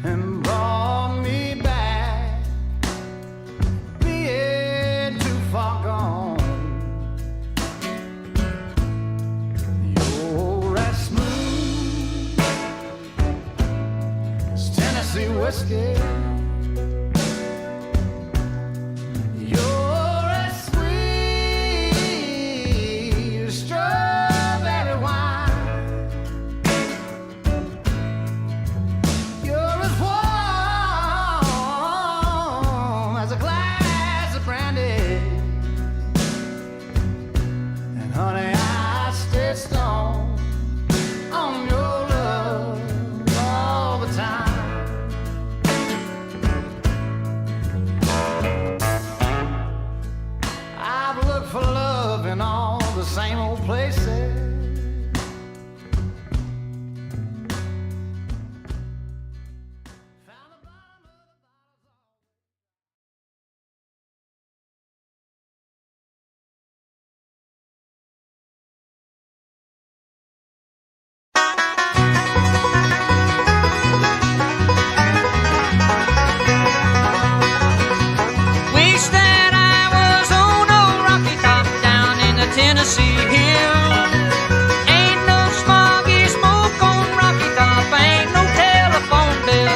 and brought me back, being too far gone. You're as smooth as Tennessee whiskey. Same old places. Tennessee hill. Ain't no smoggy smoke on Rocky Top, ain't no telephone bill.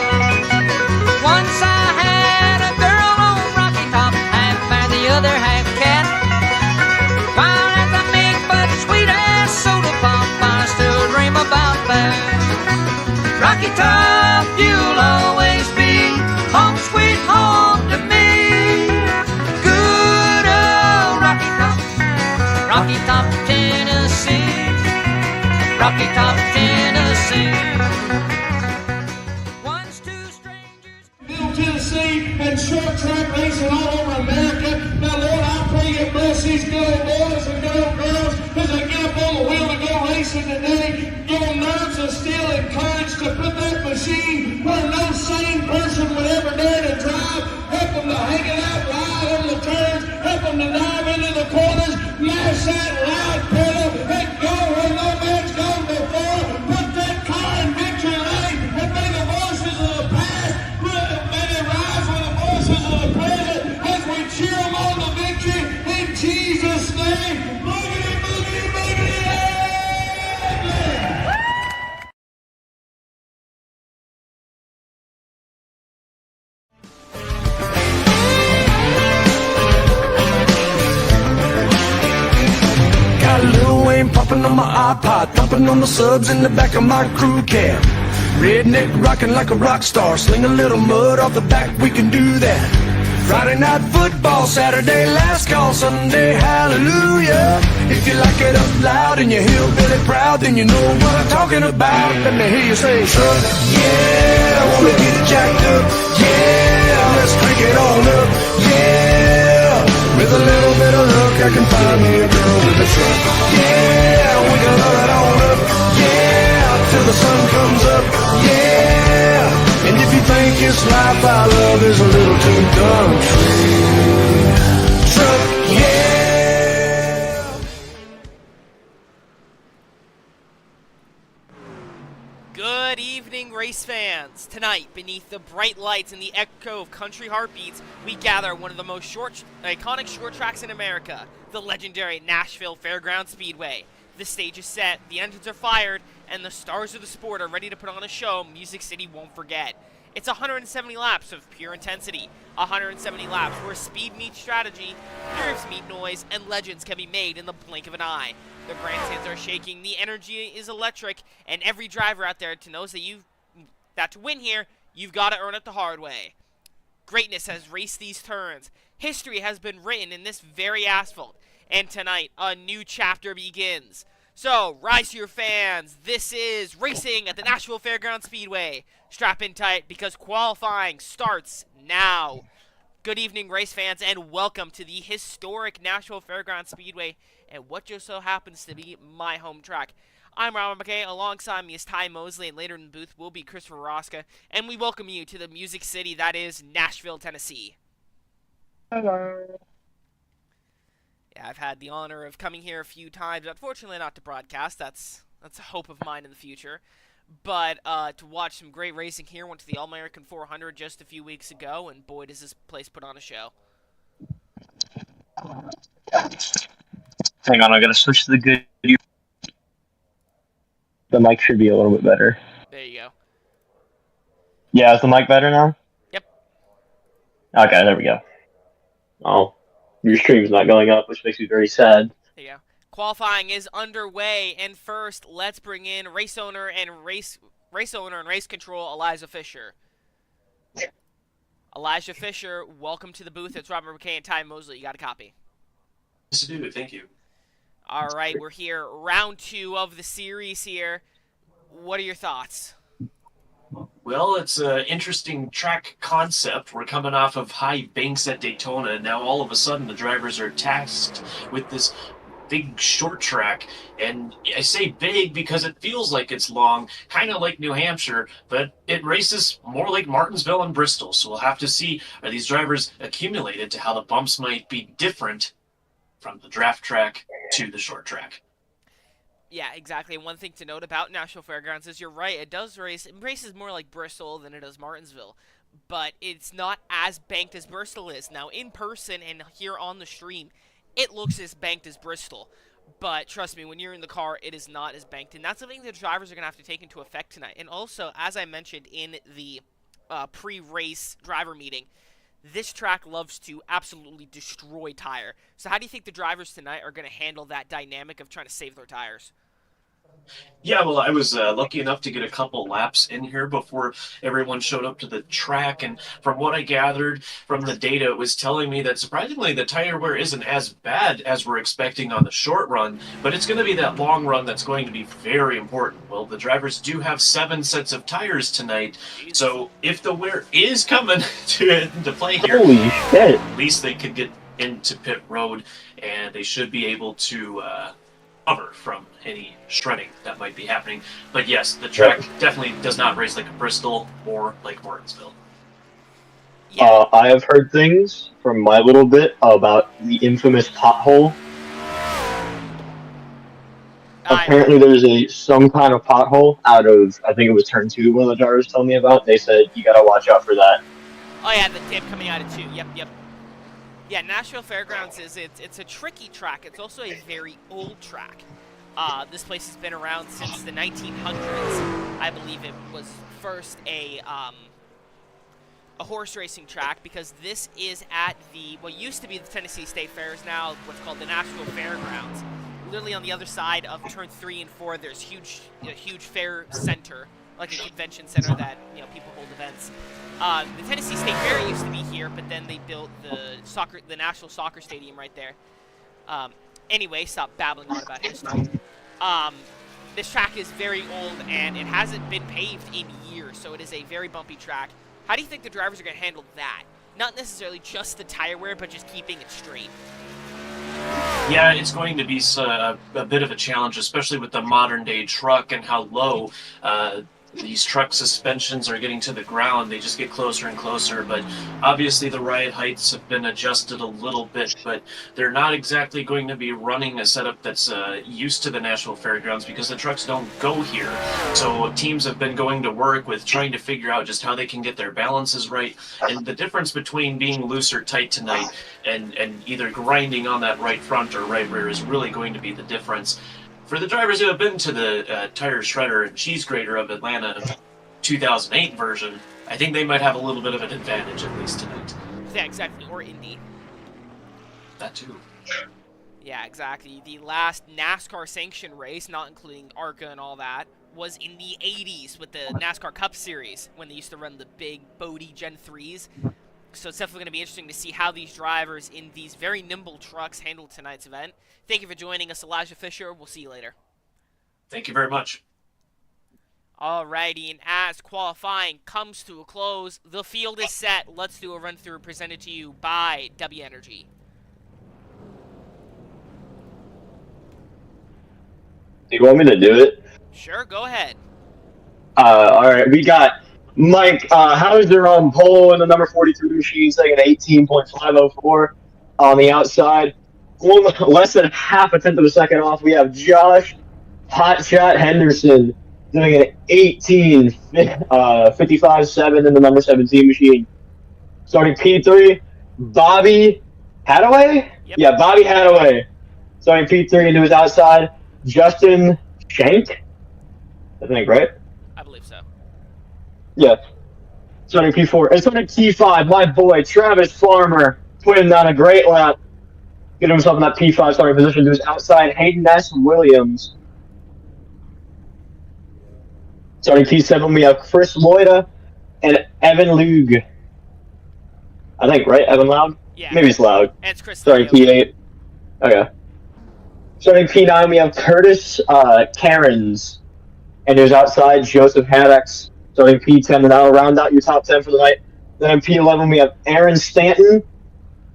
Once I had a girl on Rocky Top, half man, the other half cat. Wild as a mink, but sweet as soda pop, I still dream about that. Rocky Top, you'll always be home sweet home to me. Good old Rocky Top. Rocky Top, Tennessee. Rocky Top, Tennessee. Once two strangers. Middle Tennessee and short track racing all over America. Now, Lord, I pray you bless these good old boys and good old girls as they get up on the wheel to go racing today. Give them nerves of steel and courage to put that machine where no sane person would ever dare to drive. Help them to hang it out wide on the turns. Help them to dive into the corners. Mash that loud pedal and go where no man's gone before. Put that car in victory lane and may the voices of the past, may they rise with the voices of the present as we cheer them on to victory in Jesus' name. Boogity, boogity, boogity, amen. Got Lil Wayne popping on my iPod, thumping on the subs in the back of my crew cab. Redneck rocking like a rock star, sling a little mud off the back, we can do that. Friday night football, Saturday last call, Sunday hallelujah. If you like it up loud and you're hillbilly proud, then you know what I'm talking about. Let me hear you say, truck, yeah, I wanna get it jacked up, yeah, let's crank it on up, yeah. With a little bit of luck, I can find me a girl with a truck. Yeah, we can load it on up. Yeah, till the sun comes up. Yeah, and if you think it's life I love is a little too country. Truck, yeah. Good evening, race fans. Tonight, beneath the bright lights and the echo of country heartbeats, we gather one of the most iconic short tracks in America, the legendary Nashville Fairgrounds Speedway. The stage is set, the engines are fired, and the stars of the sport are ready to put on a show Music City won't forget. It's 170 laps of pure intensity, 170 laps where speed meets strategy, nerves meet noise, and legends can be made in the blink of an eye. The grandstands are shaking, the energy is electric, and every driver out there knows that to win here, you've got to earn it the hard way. Greatness has raced these turns. History has been written in this very asphalt. And tonight, a new chapter begins. So, rise to your fans. This is racing at the Nashville Fairgrounds Speedway. Strap in tight because qualifying starts now. Good evening, race fans, and welcome to the historic Nashville Fairgrounds Speedway and what just so happens to be my home track. I'm Robert McKay. Alongside me is Ty Mosley, and later in the booth will be Christopher Rosca, and we welcome you to the Music City that is Nashville, Tennessee. Hello. Yeah, I've had the honor of coming here a few times, unfortunately not to broadcast. That's a hope of mine in the future. But to watch some great racing here, went to the All-American 400 just a few weeks ago, and boy, does this place put on a show. Hang on, I gotta switch to the good. The mic should be a little bit better. There you go. Yeah, is the mic better now? Yep. Okay, there we go. Oh, your stream's not going up, which makes me very sad. There you go. Qualifying is underway, and first, let's bring in race owner and race control Elijah Fisher. Elijah Fisher, welcome to the booth. It's Robert McKay and Ty Mosley. You got a copy? Yes, I do. Thank you. All right, we're here, round 2 of the series here. What are your thoughts? Well, it's an interesting track concept. We're coming off of high banks at Daytona, and now all of a sudden the drivers are tasked with this big short track. And I say big because it feels like it's long, kind of like New Hampshire, but it races more like Martinsville and Bristol. So we'll have to see, are these drivers accumulated to how the bumps might be different from the draft track to the short track. Yeah, exactly. One thing to note about Nashville Fairgrounds is you're right. It races more like Bristol than it does Martinsville, but it's not as banked as Bristol is. Now, in person and here on the stream, it looks as banked as Bristol, but trust me, when you're in the car, it is not as banked, and that's something the drivers are going to have to take into effect tonight. And also, as I mentioned in the pre-race driver meeting, this track loves to absolutely destroy tire. So how do you think the drivers tonight are going to handle that dynamic of trying to save their tires? Yeah, well, I was lucky enough to get a couple laps in here before everyone showed up to the track, and from what I gathered from the data, it was telling me that surprisingly the tire wear isn't as bad as we're expecting on the short run, but it's going to be that long run that's going to be very important. Well, the drivers do have 7 sets of tires tonight, so if the wear is coming to play here, Holy shit! at least they could get into pit road, and they should be able to cover from any shredding that might be happening. But yes, the track definitely does not race like a Bristol or like Martinsville. Yeah. I have heard things from my little bit about the infamous pothole. Apparently, there's some kind of pothole out of, I think it was turn 2. One of the drivers told me about. They said you gotta watch out for that. Oh yeah, the dip coming out of 2. Yep. Yeah, Nashville Fairgrounds it's a tricky track. It's also a very old track. This place has been around since the 1900s. I believe it was first a horse racing track, because this is at what used to be the Tennessee State Fair, is now what's called the Nashville Fairgrounds. Literally on the other side of turn 3 and 4, there's a huge fair center, like a convention center that people hold events. The Tennessee State Fair used to be here, but then they built the National Soccer Stadium right there. Anyway, stop babbling on about history. This track is very old, and it hasn't been paved in years, so it is a very bumpy track. How do you think the drivers are going to handle that? Not necessarily just the tire wear, but just keeping it straight. Yeah, it's going to be a bit of a challenge, especially with the modern-day truck and how low these truck suspensions are getting to the ground. They just get closer and closer, but obviously the ride heights have been adjusted a little bit, but they're not exactly going to be running a setup that's used to the Nashville Fairgrounds, because the trucks don't go here. So teams have been going to work with trying to figure out just how they can get their balances right, and the difference between being loose or tight tonight and either grinding on that right front or right rear is really going to be the difference. For the drivers who have been to the tire shredder and cheese grater of Atlanta 2008 version, I think they might have a little bit of an advantage, at least tonight. Yeah, exactly. Or Indy. That too. Yeah, exactly. The last NASCAR sanctioned race, not including ARCA and all that, was in the 80s with the NASCAR Cup Series, when they used to run the big Bodie Gen 3s. So it's definitely going to be interesting to see how these drivers in these very nimble trucks handle tonight's event. Thank you for joining us, Elijah Fisher. We'll see you later. Thank you very much. Alrighty, and as qualifying comes to a close, the field is set. Let's do a run-through presented to you by W Energy. Do you want me to do it? Sure, go ahead. Alright, we got Mike Hauser on pole in the number 43 machine, second 18.504 on the outside. Less than half a tenth of a second off. We have Josh Hotshot Henderson doing an 55.7 in the number 17 machine. Starting P3, Bobby Hadaway? Yep. Yeah, Bobby Hadaway. Starting P3 into his outside, Justin Shank? I think, right? I believe so. Yeah. Starting P4. And starting P5, my boy, Travis Farmer, putting on a great lap. Getting himself in that P5 starting position to his outside, Hayden S. Williams. Starting P7, we have Chris Loida and Evan Lug. I think, right? Evan Loud? Yeah. Maybe it's Loud. And it's Chris. Starting P8. Okay. Starting P9, we have Curtis Cairns. And there's outside Joseph Haddocks. Starting P10, and that'll round out your top 10 for the night. Then in P11, we have Aaron Stanton.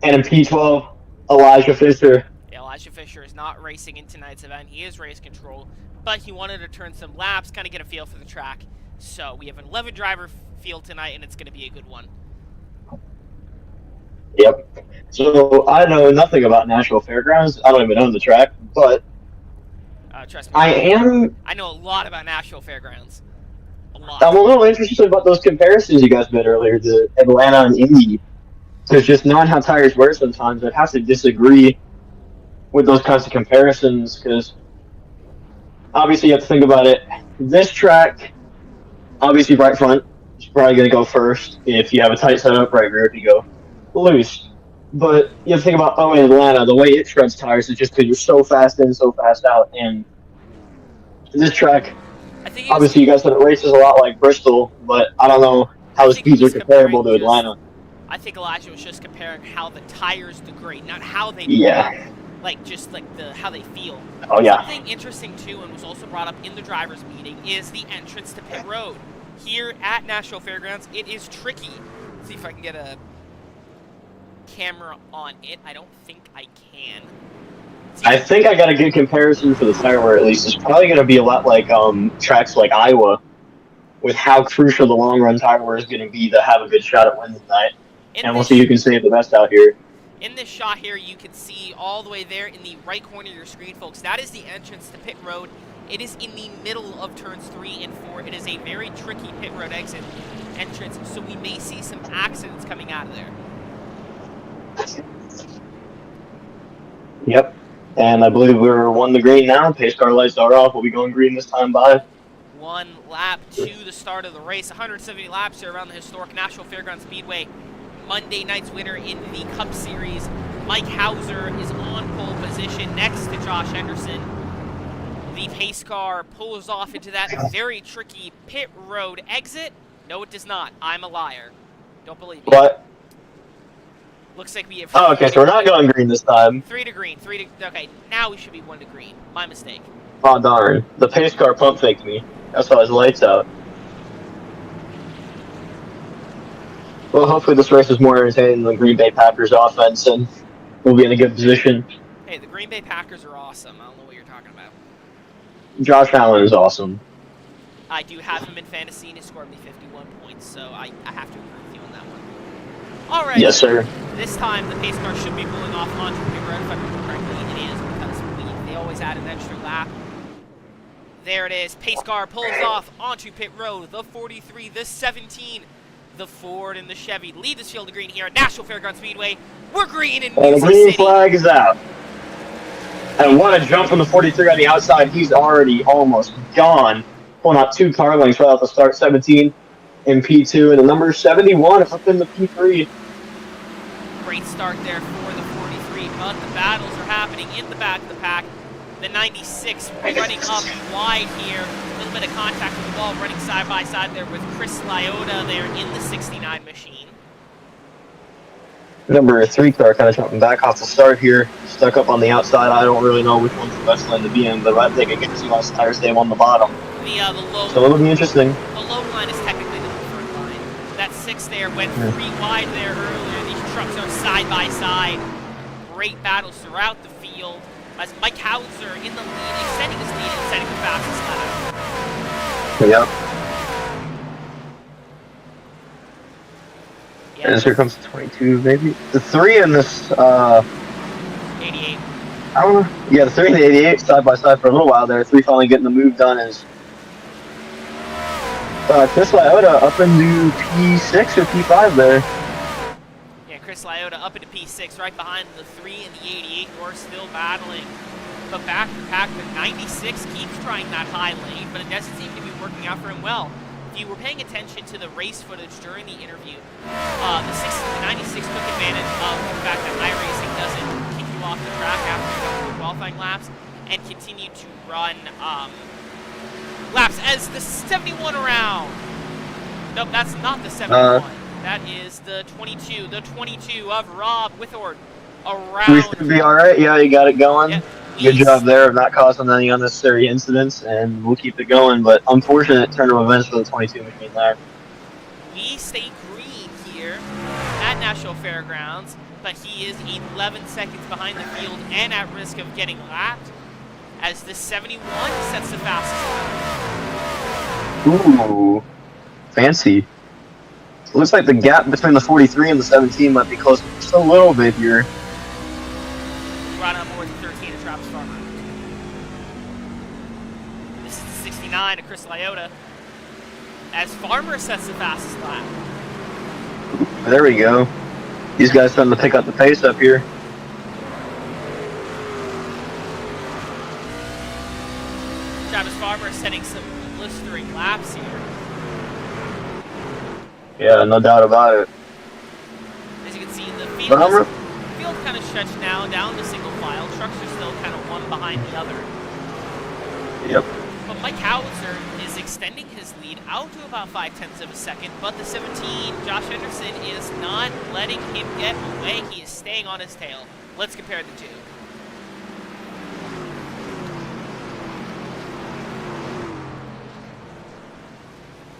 And in P12, Elijah Fisher. Yeah, Elijah Fisher is not racing in tonight's event. He is race control, but he wanted to turn some laps, kind of get a feel for the track. So we have an 11-driver field tonight, and it's going to be a good one. Yep. So I know nothing about Nashville Fairgrounds. I don't even own the track, but Trust me. I know a lot about Nashville Fairgrounds. A lot. I'm a little interested about those comparisons you guys made earlier to Atlanta and Indy. Because just knowing how tires wear sometimes, I'd have to disagree with those kinds of comparisons. Because obviously you have to think about it. This track, obviously right front, is probably going to go first. If you have a tight setup, right rear if you go loose. But you have to think about in Atlanta, the way it shreds tires is just because you're so fast in, so fast out. And this track, obviously you guys said it races a lot like Bristol, but I don't know how the speeds are comparable to Atlanta. I think Elijah was just comparing how the tires degrade, not how they like just like how they feel. Oh yeah. Something interesting too, and was also brought up in the drivers' meeting, is the entrance to pit road. Here at Nashville Fairgrounds, it is tricky. Let's see if I can get a camera on it. I don't think I can. I think I got a good comparison for the tire wear at least. It's probably going to be a lot like tracks like Iowa, with how crucial the long run tire wear is going to be to have a good shot at winning tonight. And we'll see who can save the best out here. In this shot here, you can see all the way there in the right corner of your screen, folks. That is the entrance to pit road. It is in the middle of turns 3 and 4. It is a very tricky pit road exit entrance, so we may see some accidents coming out of there. Yep. And I believe we're 1 to green now. Pace car lights are off. We'll be going green this time by 1 lap to the start of the race. 170 laps here around the historic Nashville Fairgrounds Speedway. Monday night's winner in the Cup Series. Mike Hauser is on pole position next to Josh Henderson. The pace car pulls off into that very tricky pit road exit. No, it does not. I'm a liar. Don't believe me. What? Looks like we have... Oh, okay, so we're not going green this time. 3 to green. Okay, now we should be 1 to green. My mistake. Oh, darn. The pace car pump faked me. That's why his lights out. Well, hopefully this race is more entertaining than the Green Bay Packers offense, and we'll be in a good position. Hey, the Green Bay Packers are awesome. I don't know what you're talking about. Josh Allen is awesome. I do have him in fantasy, and he scored me 51 points, so I have to agree with you on that one. All right. Yes, sir. This time, the pace car should be pulling off onto pit road, if I remember correctly. It is, because they always add an extra lap. There it is. Pace car pulls off onto pit road. The 43, the 17, the Ford, and the Chevy lead this field to green here at Nashville Fairgrounds Speedway. We're green in Music And the green City. flag is out. And what a jump from the 43 on the outside. He's already almost gone. Pulling out 2 car lengths right off the start. 17 in P2, and the number 71 up in the P3. Great start there for the 43, but the battles are happening in the back of the pack. The 96 running up wide here. A little bit of contact with the wall, running side by side there with Chris Lyota there in the 69 machine. Number 3 car kind of jumping back off the start here. Stuck up on the outside. I don't really know which one's the best lane to be in, but I think it gets you on tires stay on the bottom. The low, so it'll be interesting. The low line is technically the preferred line. That 6 there went 3 wide there earlier. These trucks are side by side. Great battles throughout the field. As Mike Hauser in the lead, extending his lead and setting the fastest lap. Yep. And here comes the 22, maybe. The 3 in this, 88. I don't know. Yeah, the 3 and the 88 side by side for a little while there. 3 finally getting the move done as Chris Lyota up into P6 or P5 there. Yeah, Chris Lyota up into P6, right behind the 3 and the 88, who are still battling. But back to pack, the 96 keeps trying that high lane, but it doesn't seem to be working out for him well. If you were paying attention to the race footage during the interview, the 96 took advantage of the fact that iRacing doesn't kick you off the track after you go through qualifying laps, and continue to run laps as the 71 around. Nope, that's not the 71. That is the 22. The 22 of Rob Withord around. We should be all right. Yeah, you got it going. Yep. Good job there of not causing any unnecessary incidents, and we'll keep it going. But unfortunate turn of events for the 22 machine there. We stay green here at Nashville Fairgrounds, but he is 11 seconds behind the field and at risk of getting lapped as the 71 sets the fastest lap. Ooh, fancy. It looks like the gap between the 43 and the 17 might be close just a little bit here. Right on board the 13 of Travis Farmer. This is the 69 of Chris Lyota as Farmer sets the fastest lap. There we go. These guys starting to pick up the pace up here. Travis Farmer is setting some blistering laps here. Yeah, no doubt about it. As you can see, the field Farmer? kind of stretched now down to single file. Trucks are still kind of one behind the other. Yep. But Mike Howitzer is extending his lead out to about 0.5 of a second, but the 17, Josh Henderson, is not letting him get away. He is staying on his tail. Let's compare the two.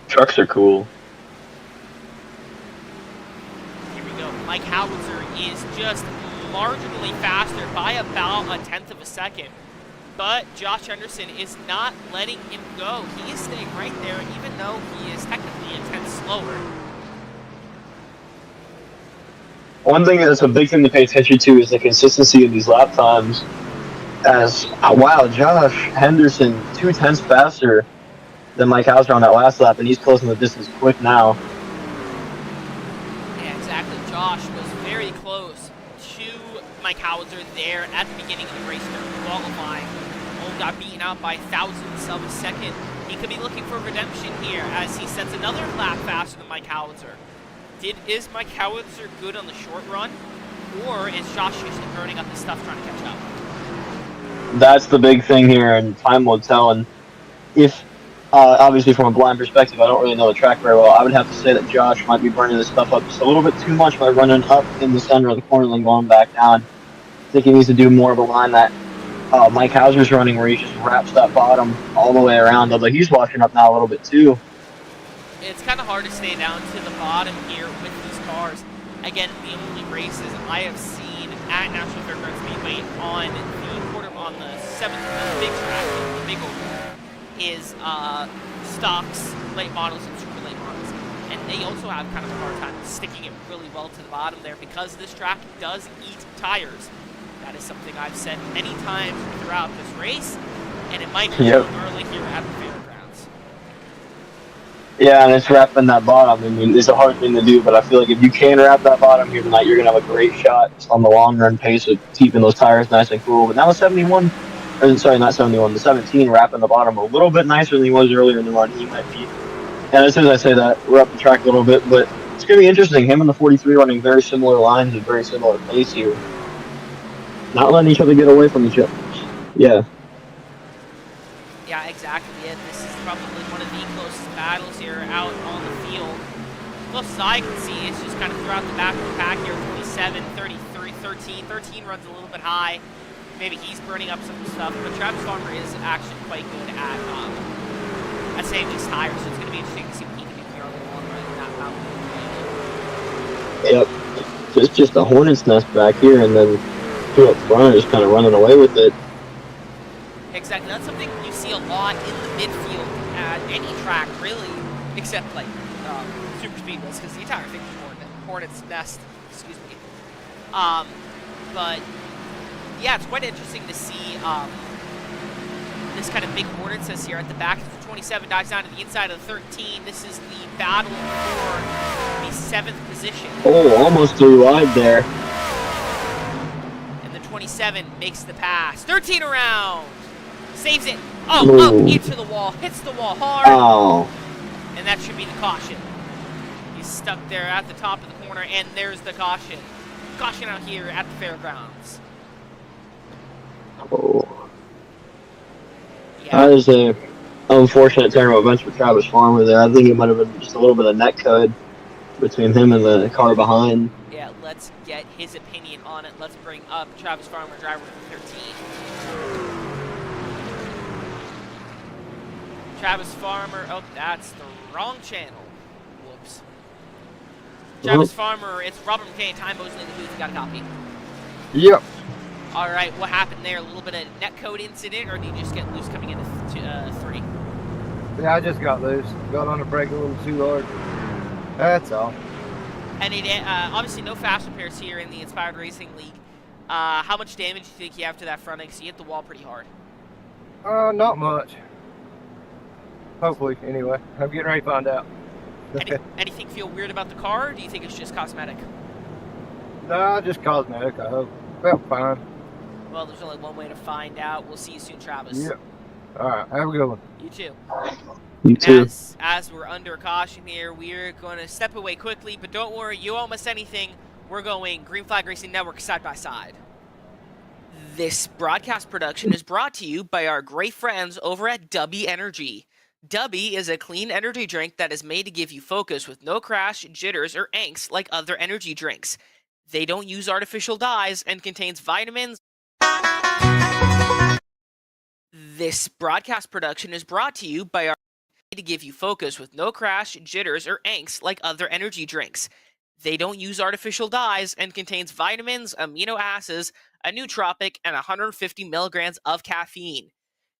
Trucks are cool. Here we go. Mike Howitzer is just marginally faster by about 0.1 of a second. But Josh Henderson is not letting him go. He is staying right there, even though he is technically a tenth slower. One thing that's a big thing to pay attention to is the consistency of these lap times. As, wow, Josh Henderson 0.2 faster than Mike Hauser on that last lap, and he's closing the distance quick now. Yeah, exactly. Josh was very close to Mike Hauser there at the beginning of the race during qualifying. Only got beaten out by thousandths of a second. He could be looking for redemption here as he sets another lap faster than Mike Hauser. Is Mike Howitzer good on the short run, or is Josh Houston burning up his stuff trying to catch up? That's the big thing here, and time will tell. And if, obviously from a blind perspective, I don't really know the track very well, I would have to say that Josh might be burning this stuff up just a little bit too much by running up in the center of the corner and going back down. I think he needs to do more of a line that Mike Hauser's running, where he just wraps that bottom all the way around, although he's washing up now a little bit too. It's kind of hard to stay down to the bottom here with these cars. Again, the only races I have seen at National Fairgrounds Speedway on the 7th, the big track, the big oval, is stocks, late models, and super late models. And they also have kind of a hard time sticking it really well to the bottom there because this track does eat tires. That is something I've said many times throughout this race, and it might be a little early here at the Fairgrounds. Yeah, and it's wrapping that bottom. I mean, it's a hard thing to do, but I feel like if you can wrap that bottom here tonight, you're going to have a great shot on the long run pace of keeping those tires nice and cool. But now the 71, or sorry, not 71, the 17 wrapping the bottom a little bit nicer than he was earlier in the run. He might be. And as soon as I say that, we're up the track a little bit, but it's going to be interesting. Him and the 43 running very similar lines at very similar pace here. Not letting each other get away from each other. Yeah. Yeah, exactly it. This is probably one of the closest battles here out on the field. Closest I can see is just kind of throughout the back of the pack here, 27, 33, 13. 13 runs a little bit high. Maybe he's burning up some stuff, but Travis Farmer is actually quite good at saving his tires, so it's going to be interesting to see what he can do here on the long run in that mountain. Yep. So it's just a hornet's nest back here, and then two up front just kind of running away with it. Exactly. That's something you see a lot in the midfield at any track, really, except like super speedways, because the entire thing is hornet's nest. Excuse me. But yeah, it's quite interesting to see this kind of big hornet's nest here at the back of the 27 dives down to the inside of the 13. This is the battle for the 7th position. Oh, almost 3 wide there. And the 27 makes the pass. 13 around. Saves it. Oh, up into the wall. Hits the wall hard. Oh. And that should be the caution. He's stuck there at the top of the corner, and there's the caution. Caution out here at the fairgrounds. Oh. Yeah. That is a unfortunate turn of events for Travis Farmer there. I think it might have been just a little bit of net code between him and the car behind. Yeah, let's get his opinion on it. Let's bring up Travis Farmer, driver number 13. Travis Farmer, oh, that's the wrong channel. Whoops. Travis Farmer, it's Robert McKay, Time Mosley in the booth. You got a copy? Yep. All right, what happened there? A little bit of netcode incident, or did you just get loose coming into 3? Yeah, I just got loose. Got on the brake a little too hard. That's all. And it, obviously no fast repairs here in the Inspired Racing League. How much damage do you think you have to that front end? 'Cause you hit the wall pretty hard. Not much. Hopefully, anyway. I'm getting ready to find out. Anything feel weird about the car, or do you think it's just cosmetic? Nah, just cosmetic, I hope. Felt fine. Well, there's only one way to find out. We'll see you soon, Travis. Yep. Alright, have a good one. You too. You too. As we're under caution here, we're going to step away quickly, but don't worry, you won't miss anything. We're going Green Flag Racing Network side by side. This broadcast production is brought to you by our great friends over at Dubby Energy. Dubby is a clean energy drink that is made to give you focus with no crash, jitters, or angst like other energy drinks. They don't use artificial dyes and contains vitamins. This broadcast production is brought to you by our to give you focus with no crash, jitters, or angst like other energy drinks. They don't use artificial dyes and contains vitamins, amino acids, a nootropic, and 150 milligrams of caffeine.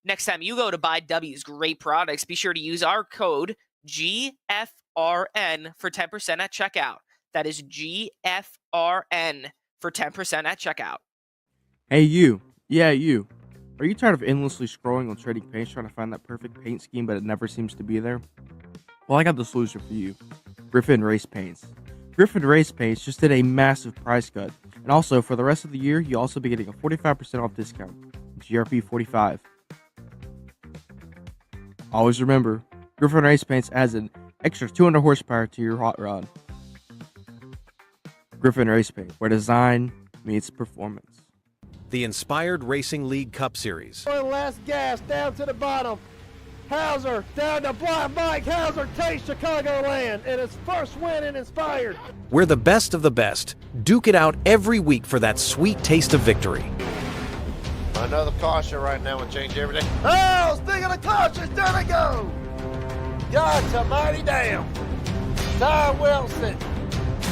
Next time you go to buy W's great products, be sure to use our code GFRN for 10% at checkout. That is GFRN for 10% at checkout. Hey you, yeah you. Are you tired of endlessly scrolling on Trading Paints trying to find that perfect paint scheme but it never seems to be there? Well, I got the solution for you. Griffin Race Paints. Griffin Race Paints just did a massive price cut. And also, for the rest of the year, you'll also be getting a 45% off discount. GRP 45. Always remember, Griffin Race Paints adds an extra 200 horsepower to your hot rod. Griffin Race Paint, where design meets performance. The Inspired Racing League Cup Series. Last gas down to the bottom. Hauser down to Blind Mike. Hauser takes Chicagoland and his first win in Inspired. We're the best of the best. Duke it out every week for that sweet taste of victory. Another caution right now would change everything. Oh, speaking of cautions, there they go. God's a mighty damn. Ty Wilson.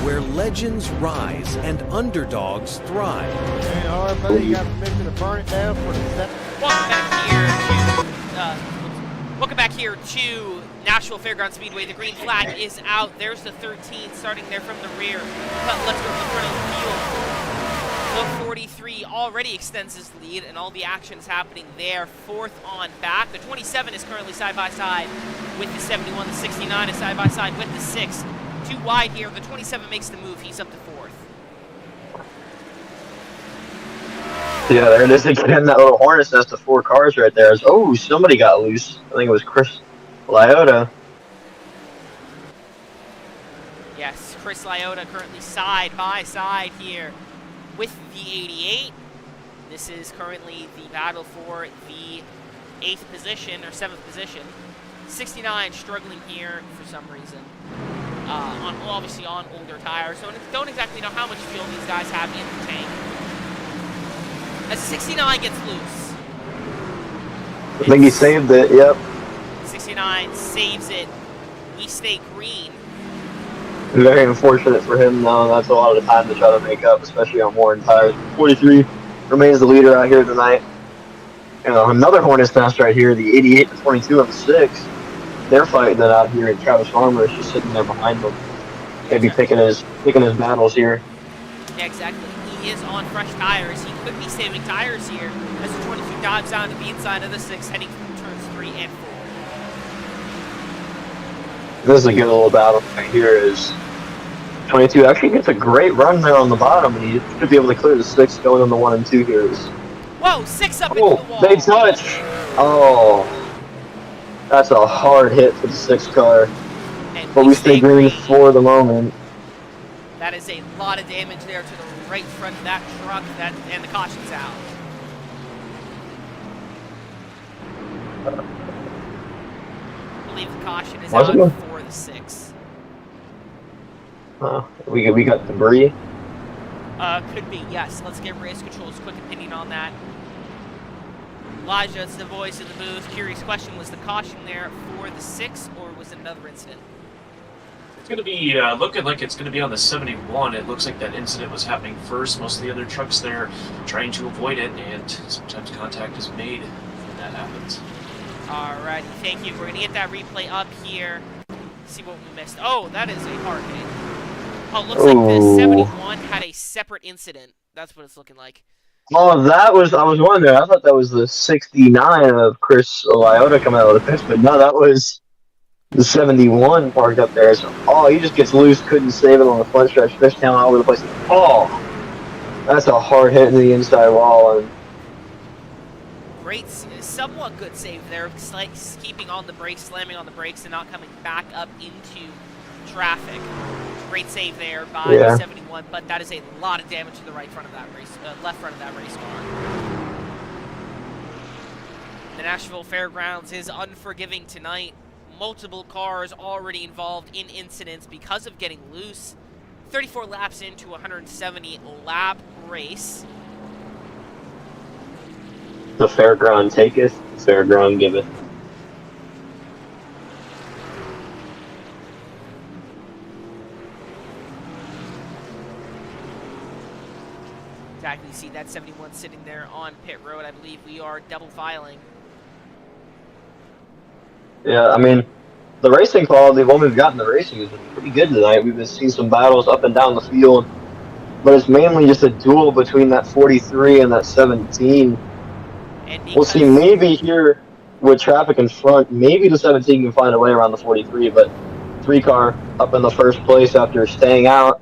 Where legends rise and underdogs thrive. Hey, RP, you got permission to burn it down for the second. Welcome back here to Nashville Fairgrounds Speedway. The green flag is out. There's the 13 starting there from the rear. But let's go to the front of the field. The 43 already extends his lead, and all the action is happening there. 4th on back. The 27 is currently side by side with the 71. The 69 is side by side with the 6. Too wide here. The 27 makes the move. He's up to 4th. Yeah, there it is again. That little hornet's nest of 4 cars right there. Oh, somebody got loose. I think it was Chris Lyota. Yes, Chris Lyota currently side by side here with the 88. This is currently the battle for the 8th position or 7th position. 69 struggling here for some reason. Obviously on older tires, so don't exactly know how much fuel these guys have in the tank. As 69 gets loose. I think he saved it, yep. 69 saves it. We stay green. Very unfortunate for him, though. That's a lot of the time to try to make up, especially on worn tires. 43 remains the leader out here tonight. You know, another hornet's nest right here, the 88, the 22, and the 6. They're fighting it out here, and Travis Farmer is just sitting there behind them. Maybe picking his battles here. Yeah, exactly. He is on fresh tires. He could be saving tires here as the 22 dives down to the inside of the 6, heading through turns 3 and 4. This is a good little battle right here. Is 22 actually gets a great run there on the bottom, and he should be able to clear the 6 going on the 1 and 2 here. Whoa, 6 up into the wall. They touch. Oh, that's a hard hit for the 6 car. And But we stay green for the moment. That is a lot of damage there to the right front of that truck, and the caution's out. I believe the caution is out for the 6. We got debris. Could be, yes. Let's get race control's quick opinion on that. Elijah, it's the voice of the booth. Curious question, was the caution there for the 6, or was it another incident? It's going to be looking like it's going to be on the 71. It looks like that incident was happening first. Most of the other trucks there trying to avoid it, and sometimes contact is made when that happens. Alrighty, thank you. We're going to get that replay up here. See what we missed. Oh, that is a hard hit. Oh, it looks like the 71 had a separate incident. That's what it's looking like. Oh, I was wondering. I thought that was the 69 of Chris Eliota coming out of the pits, but no, that was the 71 parked up there. So, he just gets loose, couldn't save it on the front stretch, fishtail all over the place. Oh, that's a hard hit in the inside wall. And great, somewhat good save there, keeping on the brakes, slamming on the brakes, and not coming back up into traffic. Great save there by the 71, but that is a lot of damage to the right front of that race, left front of that race car. The Nashville Fairgrounds is unforgiving tonight. Multiple cars already involved in incidents because of getting loose. 34 laps into a 170 lap race. The fairground taketh, the fairground giveth. Exactly, see that 71 sitting there on pit road. I believe we are double filing. Yeah, I mean, the racing quality, what we've got in the racing has been pretty good tonight. We've been seeing some battles up and down the field, but it's mainly just a duel between that 43 and that 17. And we'll see maybe here with traffic in front, maybe the 17 can find a way around the 43, but 3 car up in the first place after staying out.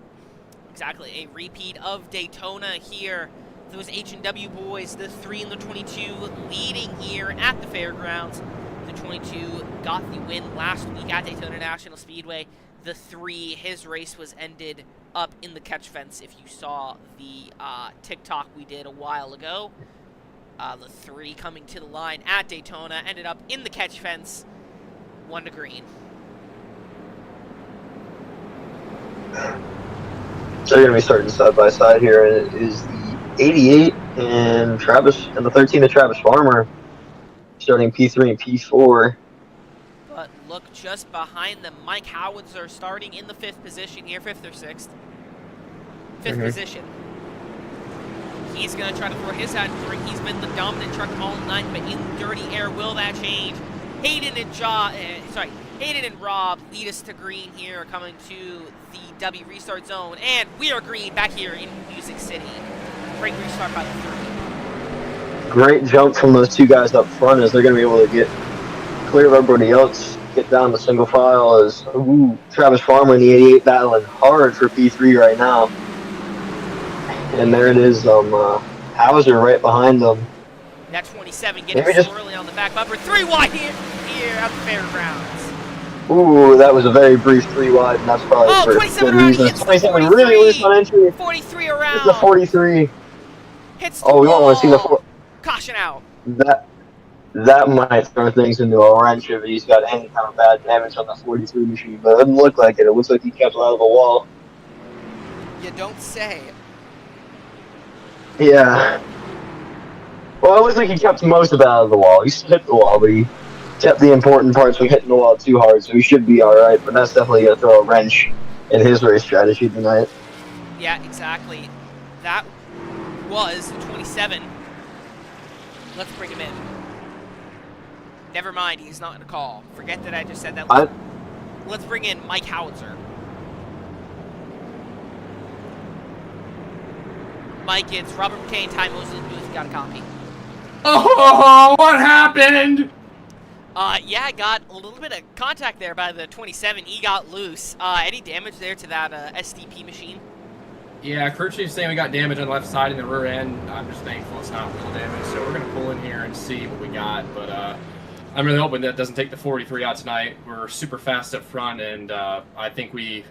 Exactly, a repeat of Daytona here. Those H&W boys, the 3 and the 22 leading here at the Fairgrounds. The 22 got the win last week at Daytona National Speedway. The 3, his race was ended up in the catch fence if you saw the TikTok we did a while ago. The 3 coming to the line at Daytona ended up in the catch fence, 1 to green. So they're going to be starting side by side here. It is the 88 and the 13 of Travis Farmer starting P3 and P4. But look just behind them. Mike Howitzer starting in the 5th position here, 5th or 6th. 5th position. He's going to try to throw his hat in the ring. He's been the dominant truck all night, but in dirty air, will that change? Hayden and Rob lead us to green here, coming to the W restart zone, and we are green back here in Music City. Great restart by the 3. Great jump from those 2 guys up front as they're going to be able to get clear of everybody else, get down the single file as Travis Farmer in the 88 battling hard for P3 right now. And there it is, Hauser right behind them. That 27 getting swirly on the back bumper. 3 wide here at the Fairgrounds. Ooh, that was a very brief 3 wide, and that's probably for 27 good reasons. 27 really loose on entry. 43 around. It's the 43. Hits the we don't want to see the caution out. That might throw things into a wrench if he's got any kind of bad damage on the 43 machine, but it doesn't look like it. It looks like he kept it out of the wall. You don't say. Yeah. Well, it looks like he kept most of it out of the wall. He still hit the wall, but he kept the important parts from hitting the wall too hard, so he should be alright, but that's definitely going to throw a wrench in his race strategy tonight. Yeah, exactly. That was the 27. Let's bring him in. Never mind, he's not in a call. Forget that I just said that. Let's bring in Mike Howitzer. Mike, it's Robert McKay and Ty Mosley in the booth. You got a copy. Oh, what happened? Yeah, I got a little bit of contact there by the 27. He got loose. Any damage there to that STP machine? Yeah, crew chief's saying we got damage on the left side and the rear end. I'm just thankful it's not wheel damage, so we're gonna pull in here and see what we got. But I'm really hoping that doesn't take the 43 out tonight. We're super fast up front, and I think we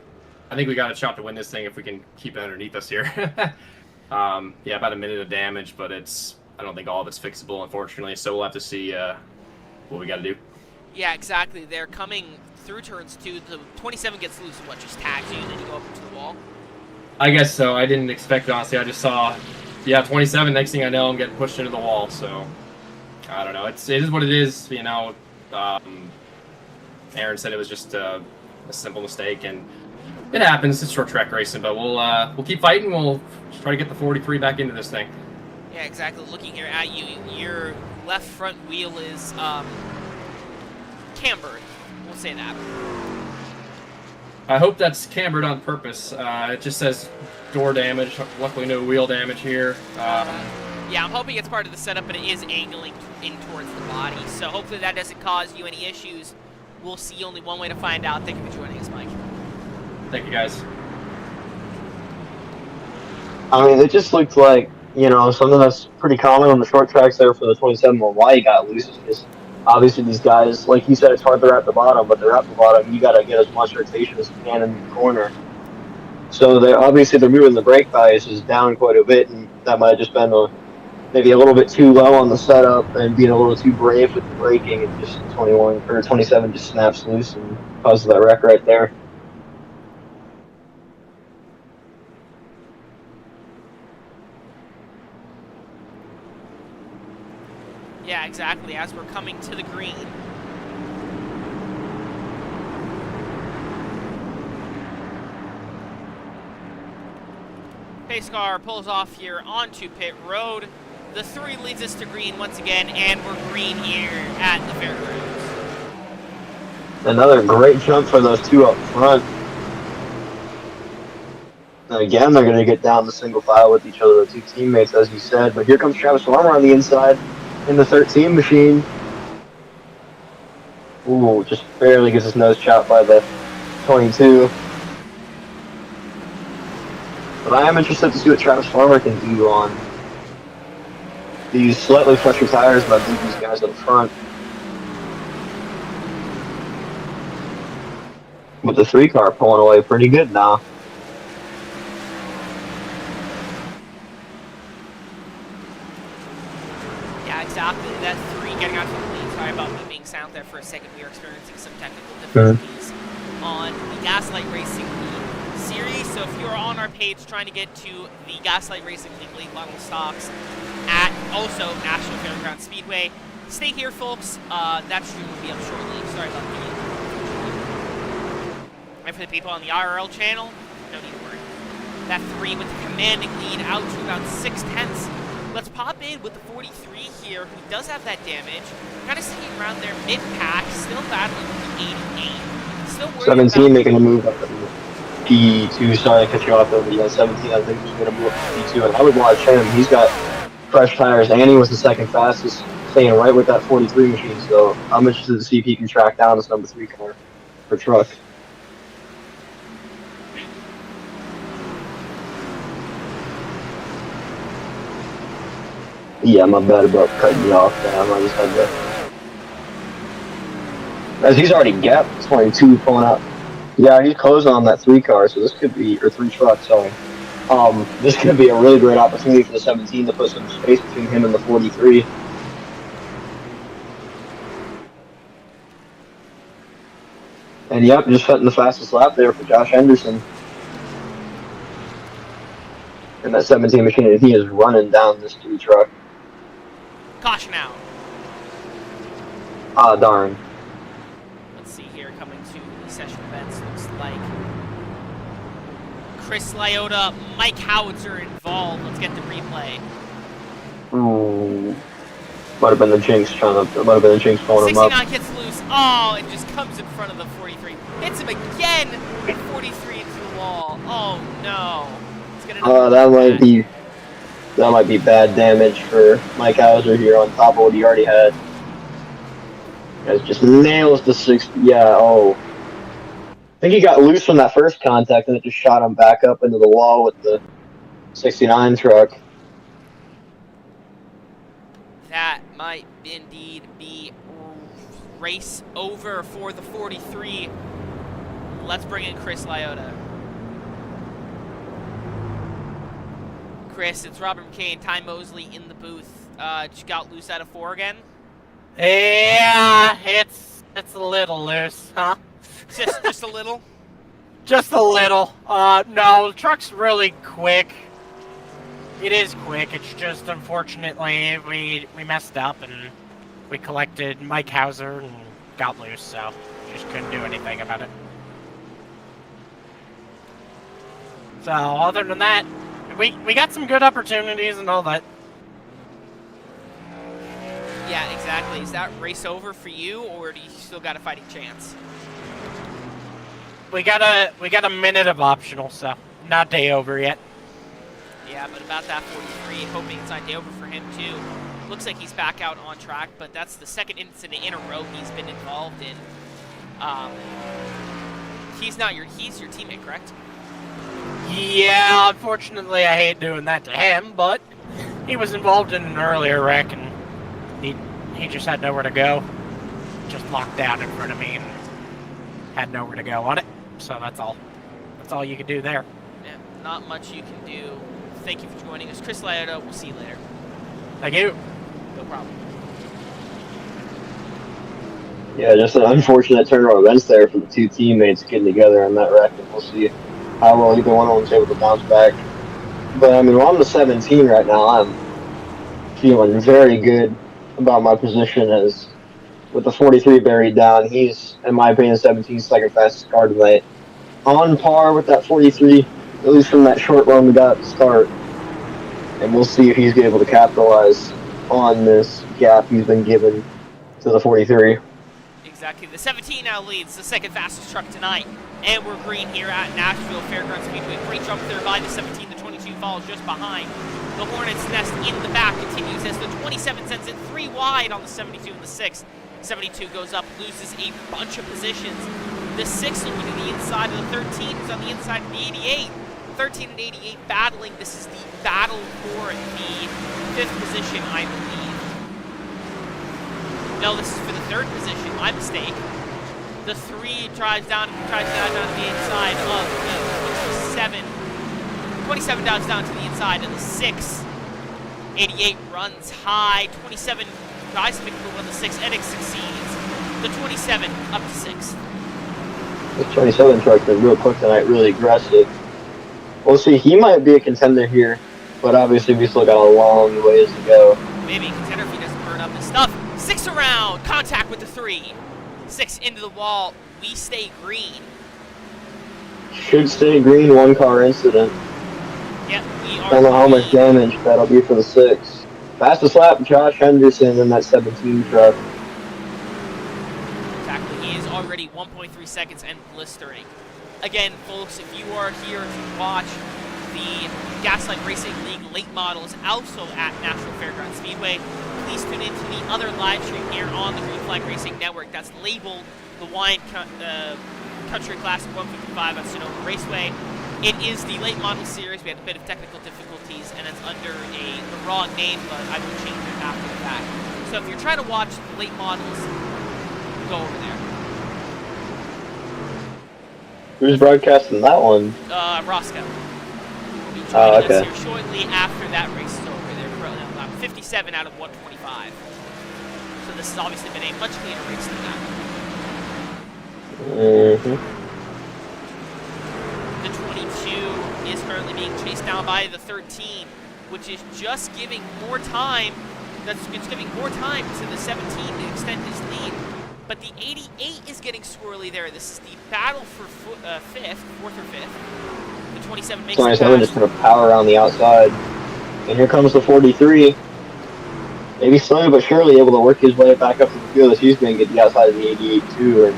got a shot to win this thing if we can keep it underneath us here. Yeah, about a minute of damage, but I don't think all of it's fixable, unfortunately. So we'll have to see what we got to do. Yeah, exactly. They're coming through turns 2. The 27 gets loose and just tags you, and then you go up into the wall. I guess so. I didn't expect it, honestly. I just saw, 27. Next thing I know, I'm getting pushed into the wall. So I don't know. It is what it is. Aaron said it was just a simple mistake, and it happens. It's short track racing, but we'll keep fighting. We'll try to get the 43 back into this thing. Yeah, exactly. Looking here at you, your left front wheel is cambered. We'll say that. I hope that's cambered on purpose. It just says door damage. Luckily, no wheel damage here. Yeah, I'm hoping it's part of the setup, but it is angling in towards the body. So hopefully that doesn't cause you any issues. We'll see only one way to find out. Thank you for joining us, Mike. Thank you, guys. I mean, it just looked like, something that's pretty common on the short tracks there for the 27. Well, why he got loose is because obviously these guys, like you said, it's hard they're at the bottom, but they're at the bottom. You got to get as much rotation as you can in the corner. So they're moving the brake biases down quite a bit, and that might have just been maybe a little bit too low on the setup and being a little too brave with the braking, and just 27 just snaps loose and causes that wreck right there. Yeah, exactly. As we're coming to the green. Pace car pulls off here onto pit road. The 3 leads us to green once again, and we're green here at the Fairgrounds. Another great jump for those 2 up front. And again, they're going to get down the single file with each other, the 2 teammates, as you said. But here comes Travis Farmer on the inside in the 13 machine. Ooh, just barely gets his nose chopped by the 22. But I am interested to see what Travis Farmer can do on these slightly fresher tires, but I think these guys up front. With the 3 car pulling away pretty good now. Yeah, exactly. That 3 getting out to the lead. Sorry about me being silent there for a second. We are experiencing some technical difficulties on the Gaslight Racing League series. So if you're on our page trying to get to the Gaslight Racing League late model stocks at also Nashville Fairgrounds Speedway, stay here, folks. That stream will be up shortly. Sorry about the and for the people on the IRL channel, no need to worry. That 3 with the commanding lead out to about 6/10. Let's pop in with the 43 here, who does have that damage. Kind of sitting around there mid-pack, still battling with the 88. Still worried 17 about making a move up to P2. Sorry to cut you off over the 17. I think he's going to move up to P2, and I would watch him. He's got fresh tires, and he was the second fastest, staying right with that 43 machine. So I'm interested to see if he can track down this number 3 car for truck. Yeah, my bad about cutting you off, man. I just had to. As he's already gapped 22 pulling out. Yeah, he's closing on that 3 car, so this could be, or 3 truck, sorry. This could be a really great opportunity for the 17 to put some space between him and the 43. And yep, just setting the fastest lap there for Josh Henderson. And that 17 machine, and he is running down this 3 truck. Caution out. Ah, darn. Let's see here, coming to the session events, looks like Chris Lyota, Mike Howitzer involved. Let's get the replay. Ooh. Might have been the Jinx pulling him up. 69 gets loose. Oh, it just comes in front of the 43. Hits him again. 43 into the wall. Oh no. That might be bad damage for Mike Hauser here on top of what he already had. Guys just nails the 60. Yeah, oh. I think he got loose from that first contact and it just shot him back up into the wall with the 69 truck. That might indeed be race over for the 43. Let's bring in Chris Liotta. Chris, it's Robert McKay and Ty Mosley in the booth. Just got loose out of 4 again? Yeah, it's a little loose, huh? Just a little? Just a little. No, the truck's really quick. It is quick. It's just, unfortunately, we messed up and we collected Mike Hauser and got loose, so just couldn't do anything about it. So, other than that, we got some good opportunities and all that. Yeah, exactly. Is that race over for you, or do you still got a fighting chance? We got a minute of optional, so not day over yet. Yeah, but about that 43, hoping it's not day over for him too. Looks like he's back out on track, but that's the second incident in a row he's been involved in. He's your teammate, correct? Yeah, unfortunately, I hate doing that to him, but he was involved in an earlier wreck, and he just had nowhere to go. Just locked down in front of me and had nowhere to go on it. So that's all. That's all you could do there. Yeah, not much you can do. Thank you for joining us. Chris Liotta, we'll see you later. Thank you. No problem. Yeah, just an unfortunate turn of events there for the two teammates getting together on that wreck, and we'll see how well either one of them's able to bounce back. But I mean, well, I'm the 17 right now. I'm feeling very good about my position as with the 43 buried down. He's, in my opinion, 17 second fastest car tonight. On par with that 43, at least from that short run we got at the start. And we'll see if he's able to capitalize on this gap he's been given to the 43. Exactly. The 17 now leads the second fastest truck tonight. And we're green here at Nashville Fairgrounds Speedway. Great jump there by the 17. The 22 follows just behind. The Hornets' nest in the back continues as the 27 sends it 3 wide on the 72 and the 6. 72 goes up, loses a bunch of positions. The 6 looking to the inside of the 13 is on the inside of the 88. 13 and 88 battling. This is the battle for the 5th position, I believe. No, this is for the 3rd position. My mistake. The 3 drives down to the inside of the 27. 27 dives down to the inside of the 6. 88 runs high. 27 tries to make a move on the 6. Eddick succeeds. The 27 up to 6th. The 27 truck's been real quick tonight, really aggressive. We'll see, he might be a contender here, but obviously we still got a long ways to go. Maybe a contender if he doesn't burn up his stuff. 6 around, contact with the 3. 6 into the wall, we stay green. Should stay green, 1 car incident. Yep, we are. Don't know how much damage that'll be for the 6. Fastest lap, Josh Henderson in that 17 truck. Exactly, he is already 1.3 seconds and blistering. Again, folks, if you are here to watch the Gaslight Racing League late models also at Nashville Fairgrounds Speedway, please tune into the other live stream here on the Green Flag Racing Network that's labeled the Wine Country Classic 155 at Sonoma Raceway. It is the late model series. We had a bit of technical difficulties, and it's under the wrong name, but I will change it after the fact. So if you're trying to watch the late models, go over there. Who's broadcasting that one? Roscoe. We'll be Oh, joining okay. us here shortly after that race is over. They're currently on lap 57 out of 125. So this has obviously been a much cleaner race than that. The 22 is currently being chased down by the 13, which is just giving more time. It's giving more time to the 17 to extend his lead. But the 88 is getting swirly there. This is the battle for 4th or 5th. The 27 makes 27 just gonna power around the outside. And here comes the 43. Maybe slowly but surely able to work his way back up to the field as he's going to get the outside of the 88 too. And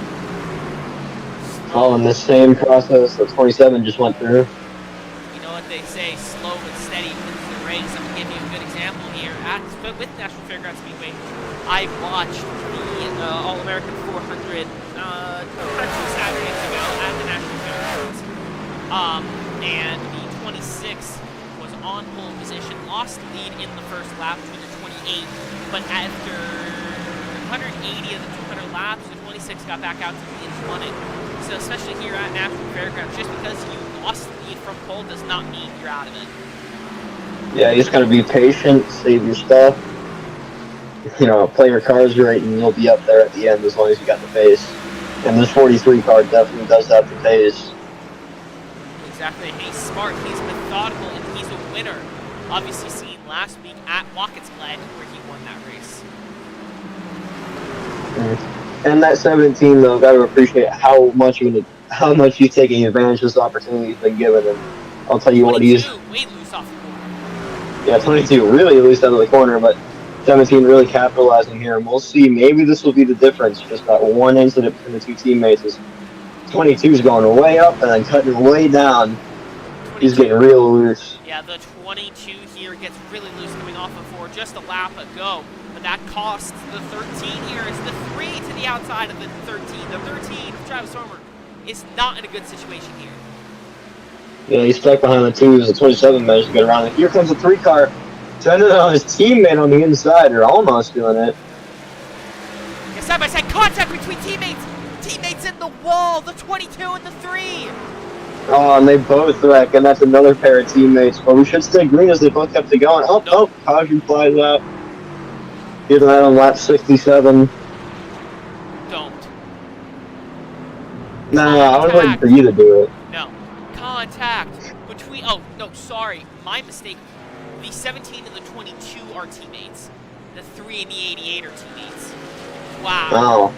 following this same process the 27 just went through. You know what? they say slow but steady wins the race. I'm going to give you a good example here. With Nashville Fairgrounds Speedway, I watched the All-American 400 2 Saturdays ago at the Nashville Fairgrounds. And the 26 was on pole position, lost the lead in the first lap to the 28, but after 180 of the 200 laps, the 26 got back out to the lead and won it. So especially here at Nashville Fairgrounds, just because you lost the lead from pole does not mean you're out of it. Yeah, you just gotta be patient, save your stuff. You know, play your cars right, and you'll be up there at the end as long as you got the pace. And this 43 car definitely does have the pace. Exactly. He's smart, he's methodical, and he's a winner. Obviously seen last week at Wackett's Glen where he won that race. And that 17 though, gotta appreciate how much he's taking advantage of this opportunity he's been given. And I'll tell you what, he's way loose off the corner. Yeah, 22 really loose out of the corner, but 17 really capitalizing here, and we'll see. Maybe this will be the difference. Just that one incident between the two teammates is 22's going way up and then cutting way down. He's getting real loose. Yeah, the 22 here gets really loose coming off of 4 just a lap ago. But that costs the 13 here. It's the 3 to the outside of the 13. The 13 of Travis Farmer is not in a good situation here. Yeah, he's stuck behind the 2s. The 27 managed to get around it. Here comes the 3 car. Turning on his teammate on the inside, or almost doing it. Yeah, side-by-side contact between teammates. Teammates in the wall, the 22 and the 3. Oh, and they both wreck, and that's another pair of teammates. But we should stay green as they both kept it going. Oh, caution flies out. Getting that on lap 67. Don't. Nah, I was waiting for you to do it. No. Contact between... Oh, no, sorry. My mistake. The 17 and the 22 are teammates. The 3 and the 88 are teammates. Wow.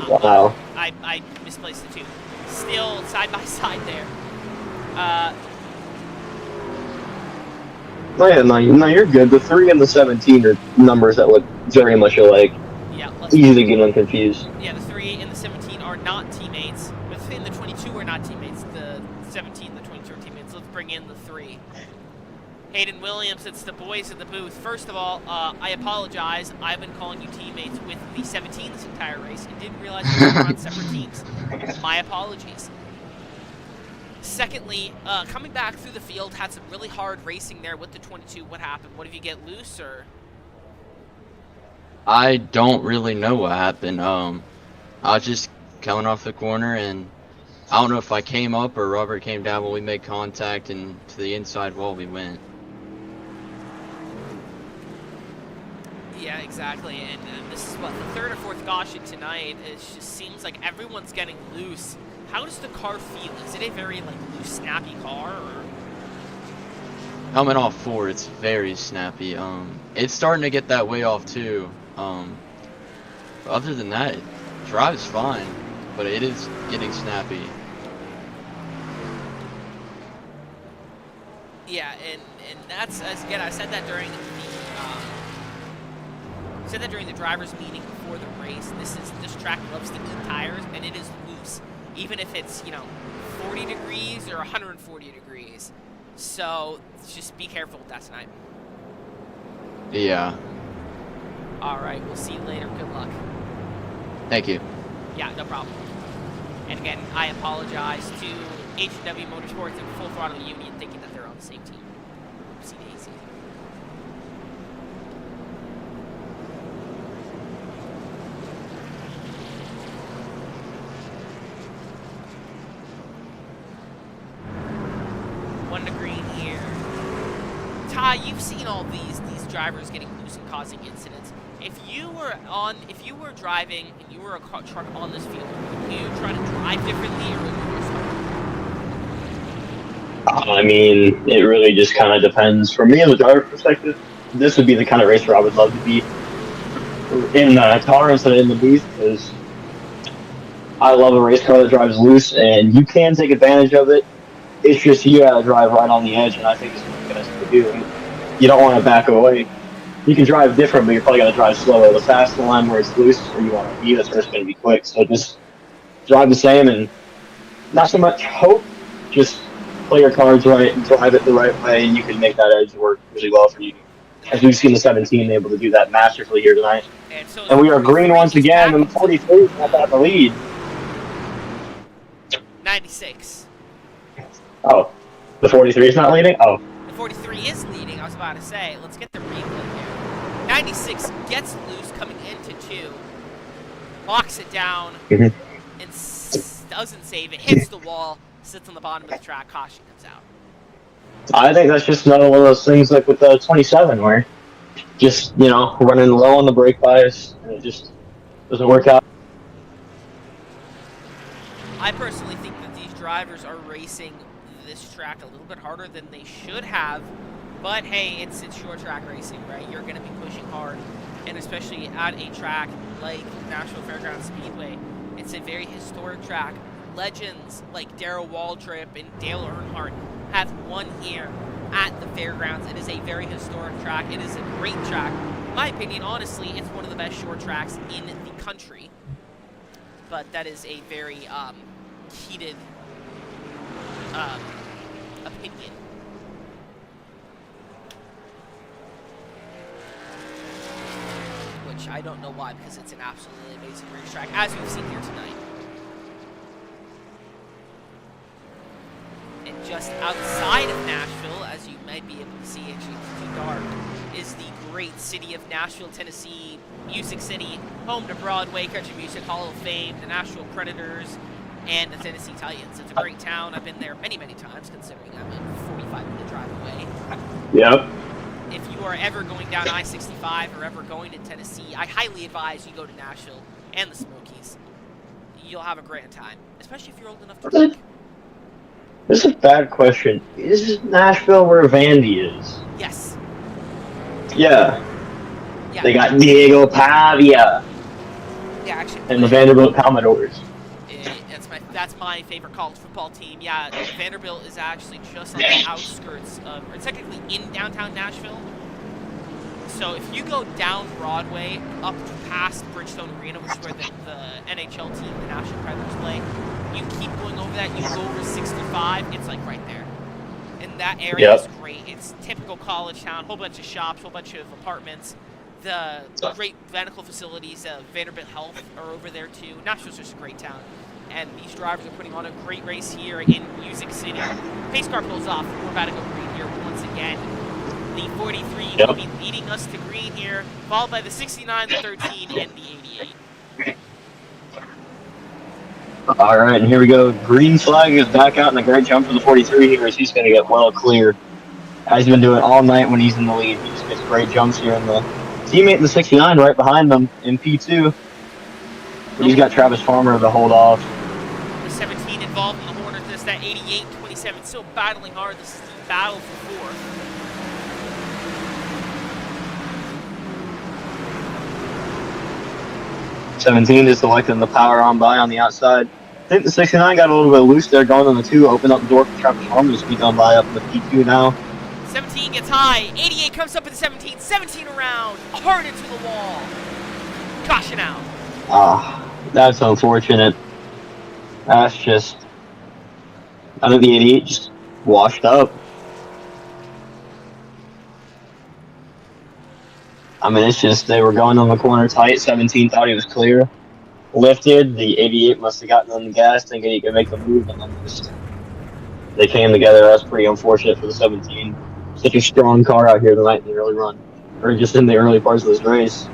Wow. I misplaced the 2. Still side by side there. No, you're good. The 3 and the 17 are numbers that look very much alike. Yeah. Easy to get them confused. Yeah, the 3 and the 17 are not teammates. Within the 22 are not teammates. The 17 and the 22 are teammates. Let's bring in the 3. Hayden Williams, it's the boys in the booth. First of all, I apologize. I've been calling you teammates with the 17 this entire race and didn't realize we were on separate teams. My apologies. Secondly, coming back through the field, had some really hard racing there with the 22. What happened? What, did you get loose, or? I don't really know what happened. I was just coming off the corner, and I don't know if I came up or Robert came down when we made contact, and to the inside wall we went. Yeah, exactly, and this is what, the 3rd or 4th caution tonight. It just seems like everyone's getting loose. How does the car feel? Is it a very, like, loose, snappy car, or? Coming off 4, it's very snappy. It's starting to get that way off too. But other than that, it drives fine, but it is getting snappy. Yeah, and that's, again, I said that during the drivers' meeting before the race. This track loves to eat tires, and it is loose, even if it's 40 degrees or 140 degrees. So just be careful with that tonight. Yeah. All right, we'll see you later. Good luck. Thank you. Yeah, no problem. And again, I apologize to H&W Motorsports and Full Throttle Union, thinking that they're on the same team. Oopsie daisy. One to green here. Ty, you've seen all these drivers getting loose and causing incidents. If you were driving and you were a truck on this field, would you try to drive differently, or would you start? I mean, it really just kind of depends. For me, as a driver perspective, this would be the kind of racer I would love to be in the car instead of in the booth, because I love a race car that drives loose, and you can take advantage of it. It's just you gotta drive right on the edge, and I think it's what you guys to do. You don't want to back away. You can drive different, but you're probably gonna drive slower. The fast line where it's loose is where you want to be. That's where it's gonna be quick. So just drive the same, and not so much hope, just play your cards right, and drive it the right way, and you can make that edge work really well for you. As we've seen the 17 able to do that masterfully here tonight. And so And we are green once again, and 43 is not out the lead. 96. Oh, the 43 is not leading? Oh. The 43 is leading, I was about to say. Let's get the replay here. 96 gets loose coming into 2. Locks it down. And doesn't save it. Hits the wall. Sits on the bottom of the track. Caution comes out. I think that's just another one of those things like with the 27 where just, you know, running low on the brake bias and it just doesn't work out. I personally think that these drivers are racing this track a little bit harder than they should have. But hey, it's short track racing, right? You're going to be pushing hard. And especially at a track like Nashville Fairgrounds Speedway, it's a very historic track. Legends like Darrell Waltrip and Dale Earnhardt have won here at the Fairgrounds. It is a very historic track. It is a great track. In my opinion, honestly, it's one of the best short tracks in the country. But that is a very heated opinion. Which I don't know why, because it's an absolutely amazing racetrack, as we've seen here tonight. And just outside of Nashville, as you might be able to see, actually it's too dark, is the great city of Nashville, Tennessee, Music City, home to Broadway, Country Music Hall of Fame, the Nashville Predators, and the Tennessee Titans. It's a great town. I've been there many, many times, considering I'm a 45-minute drive away. Yep. If you are ever going down I-65 or ever going to Tennessee, I highly advise you go to Nashville and the Smokies. You'll have a grand time, especially if you're old enough to drink. This is a bad question. Is Nashville where Vandy is? Yes. Yeah. They got Diego Pavia. Yeah, actually. And the Vanderbilt Commodores. That's my favorite college football team. Yeah, Vanderbilt is actually just on the outskirts of, or technically in downtown Nashville. So if you go down Broadway up past Bridgestone Arena, which is where the NHL team, the Nashville Predators, play, you keep going over that, you go over 65, it's like right there. And that area is great. It's typical college town, whole bunch of shops, whole bunch of apartments. The great medical facilities, Vanderbilt Health are over there too. Nashville's just a great town. And these drivers are putting on a great race here in Music City. Pace car pulls off. We're about to go green here once again. The 43 will be leading us to green here, followed by the 69, the 13, and the 88. All right, and here we go. Green flag is back out in the great jump for the 43 here as he's going to get well clear. As he's been doing all night when he's in the lead. He just gets great jumps here. And the teammate in the 69 right behind them in P2. But he's got Travis Farmer to hold off. The 17 involved in the Hornet. This, that 88, 27 still battling hard. This is the battle for fourth. '17 is selecting the power on by on the outside. I think the 69 got a little bit loose there going on the 2, opened up the door for Travis Farmer to speed on by up in the P2 now. 17 gets high. 88 comes up at the 17. 17 around. Hard into the wall. Caution out. That's unfortunate. That's just... I think the 88 just washed up. I mean, it's just they were going on the corner tight. 17 thought he was clear. Lifted. The 88 must have gotten on the gas thinking he could make a move, and then just... they came together. That's pretty unfortunate for the 17. Such a strong car out here tonight in the early run. Or just in the early parts of this race.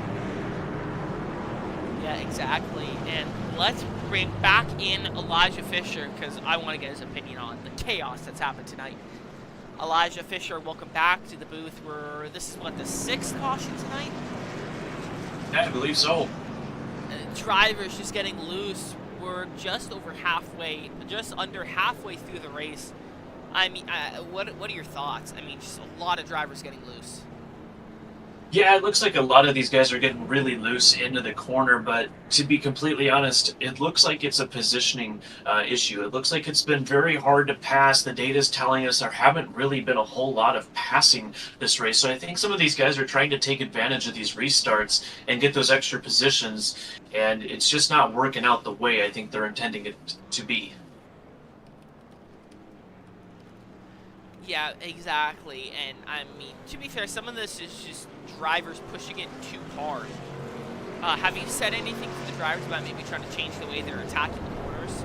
Yeah, exactly. And let's bring back in Elijah Fisher, because I want to get his opinion on the chaos that's happened tonight. Elijah Fisher, welcome back to the booth. This is what, the 6th caution tonight? Yeah, I believe so. Drivers just getting loose. We're just over halfway, just under halfway through the race. I mean, what are your thoughts? I mean, just a lot of drivers getting loose. Yeah, it looks like a lot of these guys are getting really loose into the corner, but to be completely honest, it looks like it's a positioning issue. It looks like it's been very hard to pass. The data's telling us there haven't really been a whole lot of passing this race, so I think some of these guys are trying to take advantage of these restarts and get those extra positions, and it's just not working out the way I think they're intending it to be. Yeah, exactly. And I mean, to be fair, some of this is just drivers pushing it too hard. Have you said anything to the drivers about maybe trying to change the way they're attacking the corners?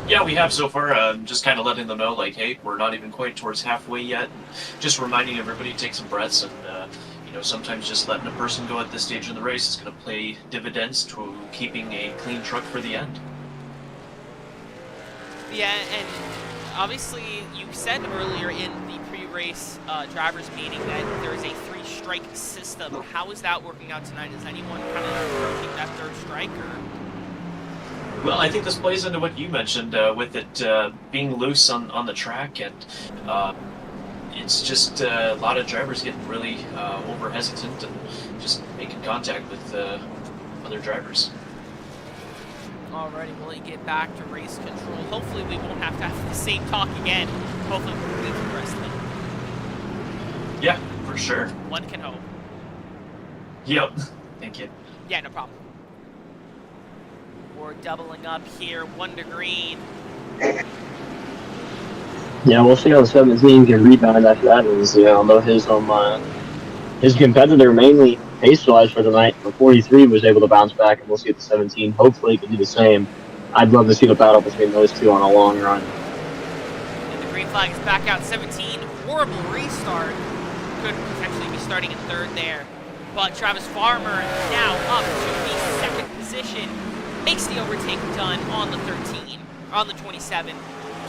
Yeah, we have so far. Just kind of letting them know, like, hey, we're not even quite towards halfway yet. And just reminding everybody to take some breaths, and you know, sometimes just letting a person go at this stage of the race is going to pay dividends to keeping a clean truck for the end. Yeah, and obviously you said earlier in the pre-race drivers meeting that there is a 3-strike system. How is that working out tonight? Is anyone kind of approaching that 3rd strike, or? Well, I think this plays into what you mentioned with it being loose on the track, and it's just a lot of drivers getting really over hesitant and just making contact with other drivers. Alrighty, we'll get back to race control. Hopefully we won't have to have the same talk again. Hopefully we'll leave the rest of it. Yeah, for sure. One can hope. Yep. Thank you. Yeah, no problem. We're doubling up here, 1 to green. Yeah, we'll see how the 17 can rebound after that. Is, you know, although his competitor mainly pace-wise for tonight, the 43 was able to bounce back, and we'll see if the 17 hopefully can do the same. I'd love to see the battle between those two on a long run. And the green flag is back out. 17, horrible restart. Could potentially be starting in 3rd there. But Travis Farmer now up to the 2nd position. Makes the overtake done on the 13, on the 27.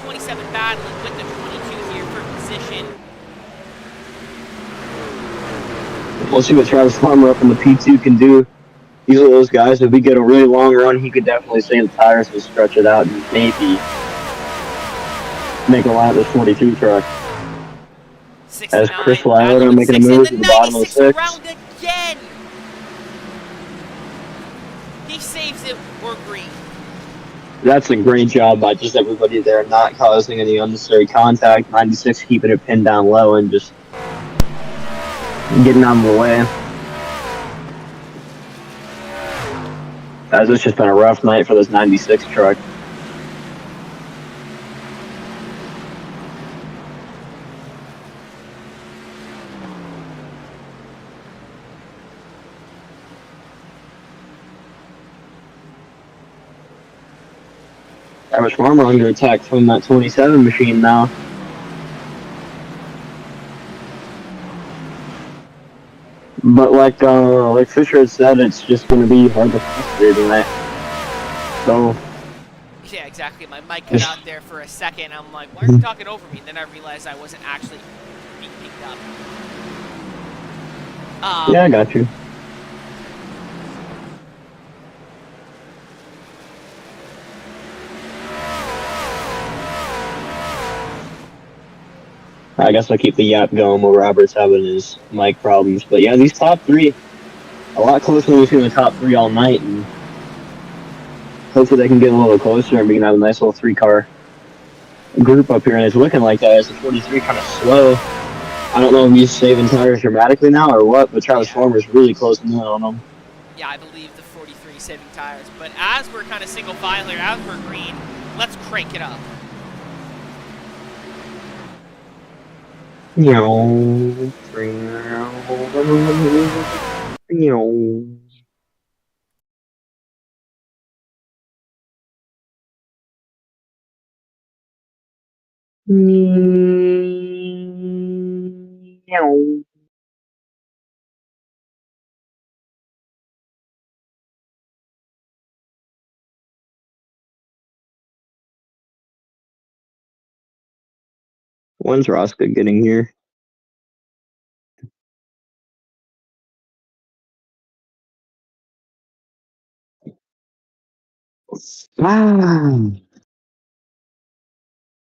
27 battling with the 22 here for position. We'll see what Travis Farmer up in the P2 can do. He's one of those guys, if we get a really long run, he could definitely save the tires and stretch it out and maybe make a lap of this 42 truck. As Chris Lyotta making a move to the bottom of the 6th. Round again. He saves it. We're green. That's a great job by just everybody there, not causing any unnecessary contact. 96 keeping it pinned down low and just getting out of the way. As it's just been a rough night for this 96 truck. Travis Farmer under attack from that 27 machine now. But like Fisher had said, it's just going to be hard to pass here tonight. So. Yeah, exactly. My mic cut out there for a second. I'm like, why are you talking over me? Then I realized I wasn't actually being picked up. Yeah, I got you. I guess I'll keep the yap going while Robert's having his mic problems. But yeah, these top 3, a lot closer than we've seen the top 3 all night. And hopefully they can get a little closer and we can have a nice little 3-car group up here. And it's looking like that as the 43 kind of slow. I don't know if he's saving tires dramatically now or what, but Travis Farmer's really closing in on him. Yeah, I believe the 43 saving tires. But as we're kind of single file here, as we're green, let's crank it up. No. When's Roscoe getting here?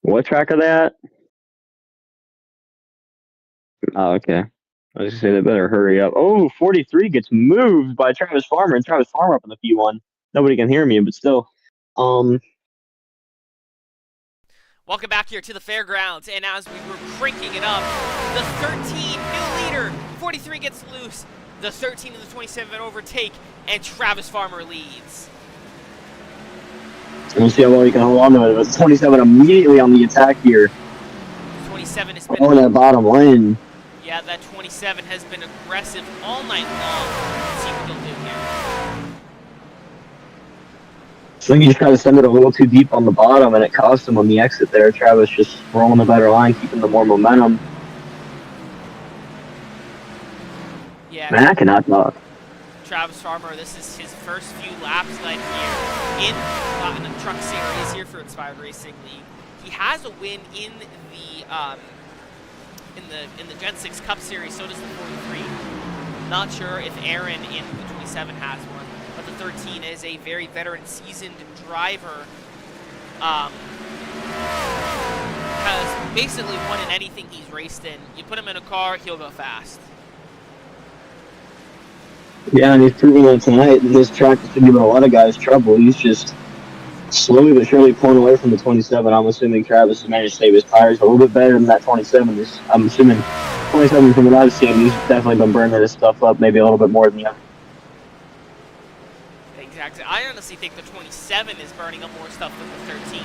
What track are they at? Oh, okay. I was gonna say they better hurry up. Oh, 43 gets moved by Travis Farmer, and Travis Farmer up in the P1. Nobody can hear me, but still. Welcome back here to the Fairgrounds, and as we were cranking it up, the 13 new leader, 43 gets loose, the 13 and the 27 overtake, and Travis Farmer leads. We'll see how well he can hold on to it. But 27 immediately on the attack here. 27 has been Oh, that bottom lane. Yeah, that 27 has been aggressive all night long. Let's see what he'll do here. I think he tried to send it a little too deep on the bottom, and it cost him on the exit there. Travis just rolling the better line, keeping the more momentum. Yeah. Man, I cannot talk. Travis Farmer, this is his first few laps tonight here in the Platinum Truck Series here for Inspired Racing League. He has a win in the Gen 6 Cup Series, so does the 43. Not sure if Aaron in the 27 has one, but the 13 is a very veteran, seasoned driver. Has basically won in anything he's raced in. You put him in a car, he'll go fast. Yeah, and he's proving that tonight. This track has been giving a lot of guys trouble. He's just slowly but surely pulling away from the 27. I'm assuming Travis has managed to save his tires a little bit better than that 27. I'm assuming 27, from what I've seen, he's definitely been burning his stuff up maybe a little bit more than the other. Exactly. I honestly think the 27 is burning up more stuff than the 13,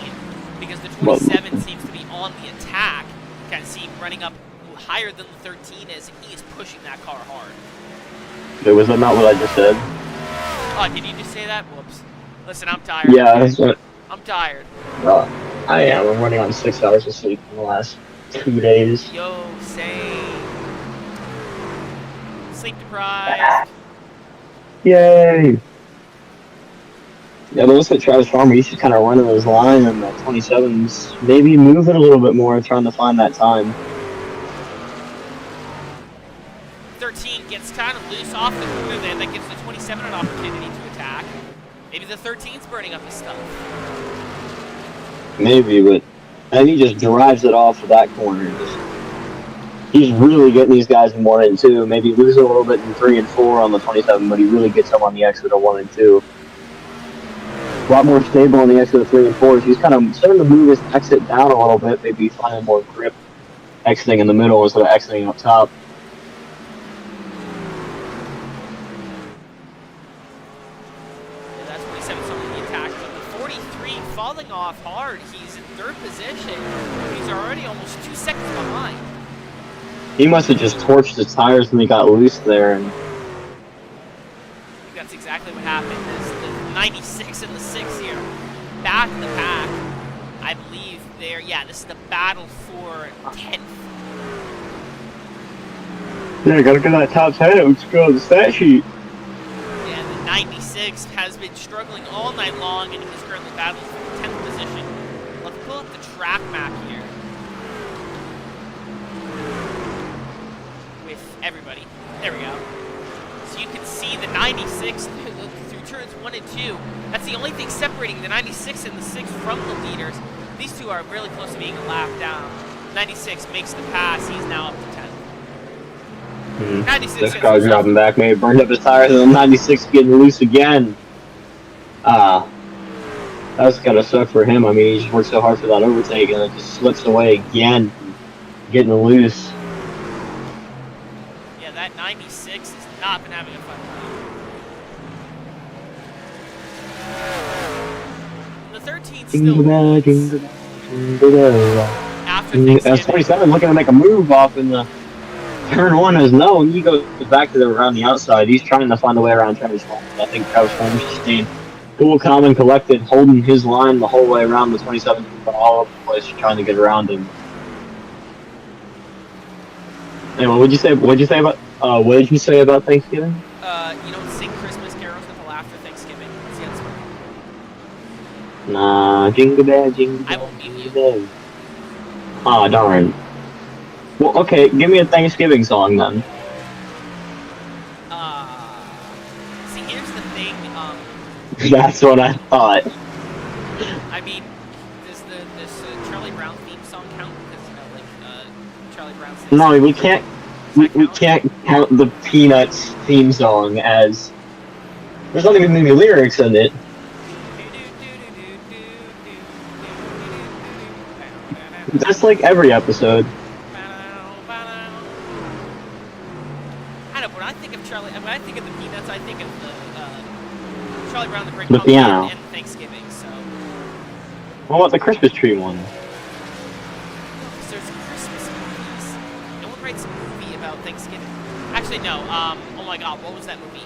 because the 27 seems to be on the attack. You kind of see him running up higher than the 13 is, and he is pushing that car hard. Was that not what I just said? Oh, did you just say that? Whoops. Listen, I'm tired. Yeah, that's what. I'm tired. I am. I'm running on 6 hours of sleep in the last 2 days. Yo, same. Sleep deprived. Yay! Yeah, but looks like Travis Farmer, he's just kind of running his line, and that 27's maybe moving a little bit more, trying to find that time. 13 gets kind of loose off the corner there. That gives the 27 an opportunity to attack. Maybe the 13's burning up his stuff. Maybe, but and he just drives it off of that corner. He's really getting these guys in 1 and 2. Maybe losing a little bit in 3 and 4 on the 27, but he really gets them on the exit of 1 and 2. A lot more stable on the exit of 3 and 4. So he's kind of starting to move his exit down a little bit, maybe finding more grip exiting in the middle instead of exiting up top. Falling off hard. He's in 3rd position. He's already almost 2 seconds behind. He must have just torched his tires when he got loose there. And I think that's exactly what happened. The 96 and the 6 here, back in the pack. I believe they're, yeah, this is the battle for 10th. Yeah, gotta get that top 10. Let's go to the stat sheet. Yeah, the 96 has been struggling all night long, and he's currently battling for the 10th position. Let's pull up the track map here with everybody. There we go. So you can see the 96 through turns 1 and 2. That's the only thing separating the 96 and the 6 from the leaders. These two are really close to being a lap down. 96 makes the pass. He's now up to 10th. 96 this car's dropping back. Maybe burned up his tires, and the 96 getting loose again. That's gotta suck for him. I mean, he just worked so hard for that overtake, and it just slips away again, getting loose. Yeah, that 96 has not been having a fun time. The 13 still. After Thanksgiving. 27 looking to make a move off in the turn 1 is no, and he goes back to around the outside. He's trying to find a way around Travis Farmer. I think Travis Farmer's just staying cool, calm, and collected, holding his line the whole way around the 27, all over the place, trying to get around him. Anyway, what did you say about Thanksgiving? You don't sing Christmas carols until after Thanksgiving. It's the unspoken. Nah, jingle bell, jingle bell. I won't mute you. Aw, darn. Well, okay, give me a Thanksgiving song then. See, here's the thing. That's what I thought. I mean, does this Charlie Brown theme song count? Because Charlie Brown's theme No, we can't. We can't count the Peanuts theme song as. There's not even any lyrics in it. That's like every episode. I know, but when I think of Charlie, when I think of the Peanuts, I think of the Charlie Brown, the Great The Pumpkin, piano. and Thanksgiving. So, What about the Christmas tree one? there's a Christmas write some movie about Thanksgiving. Actually, no. Oh my God, what was that movie?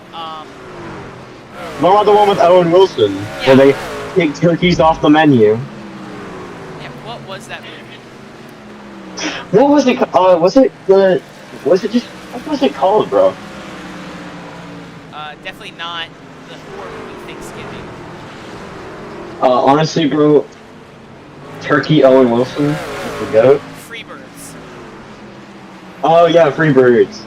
What about the one with Owen Wilson, where they take turkeys off the menu? Yeah, what was that movie? What was it? What was it called, bro? Definitely not the horror movie Thanksgiving. Honestly, bro, Turkey Owen Wilson, that's the goat. Freebirds. Oh yeah, Freebirds.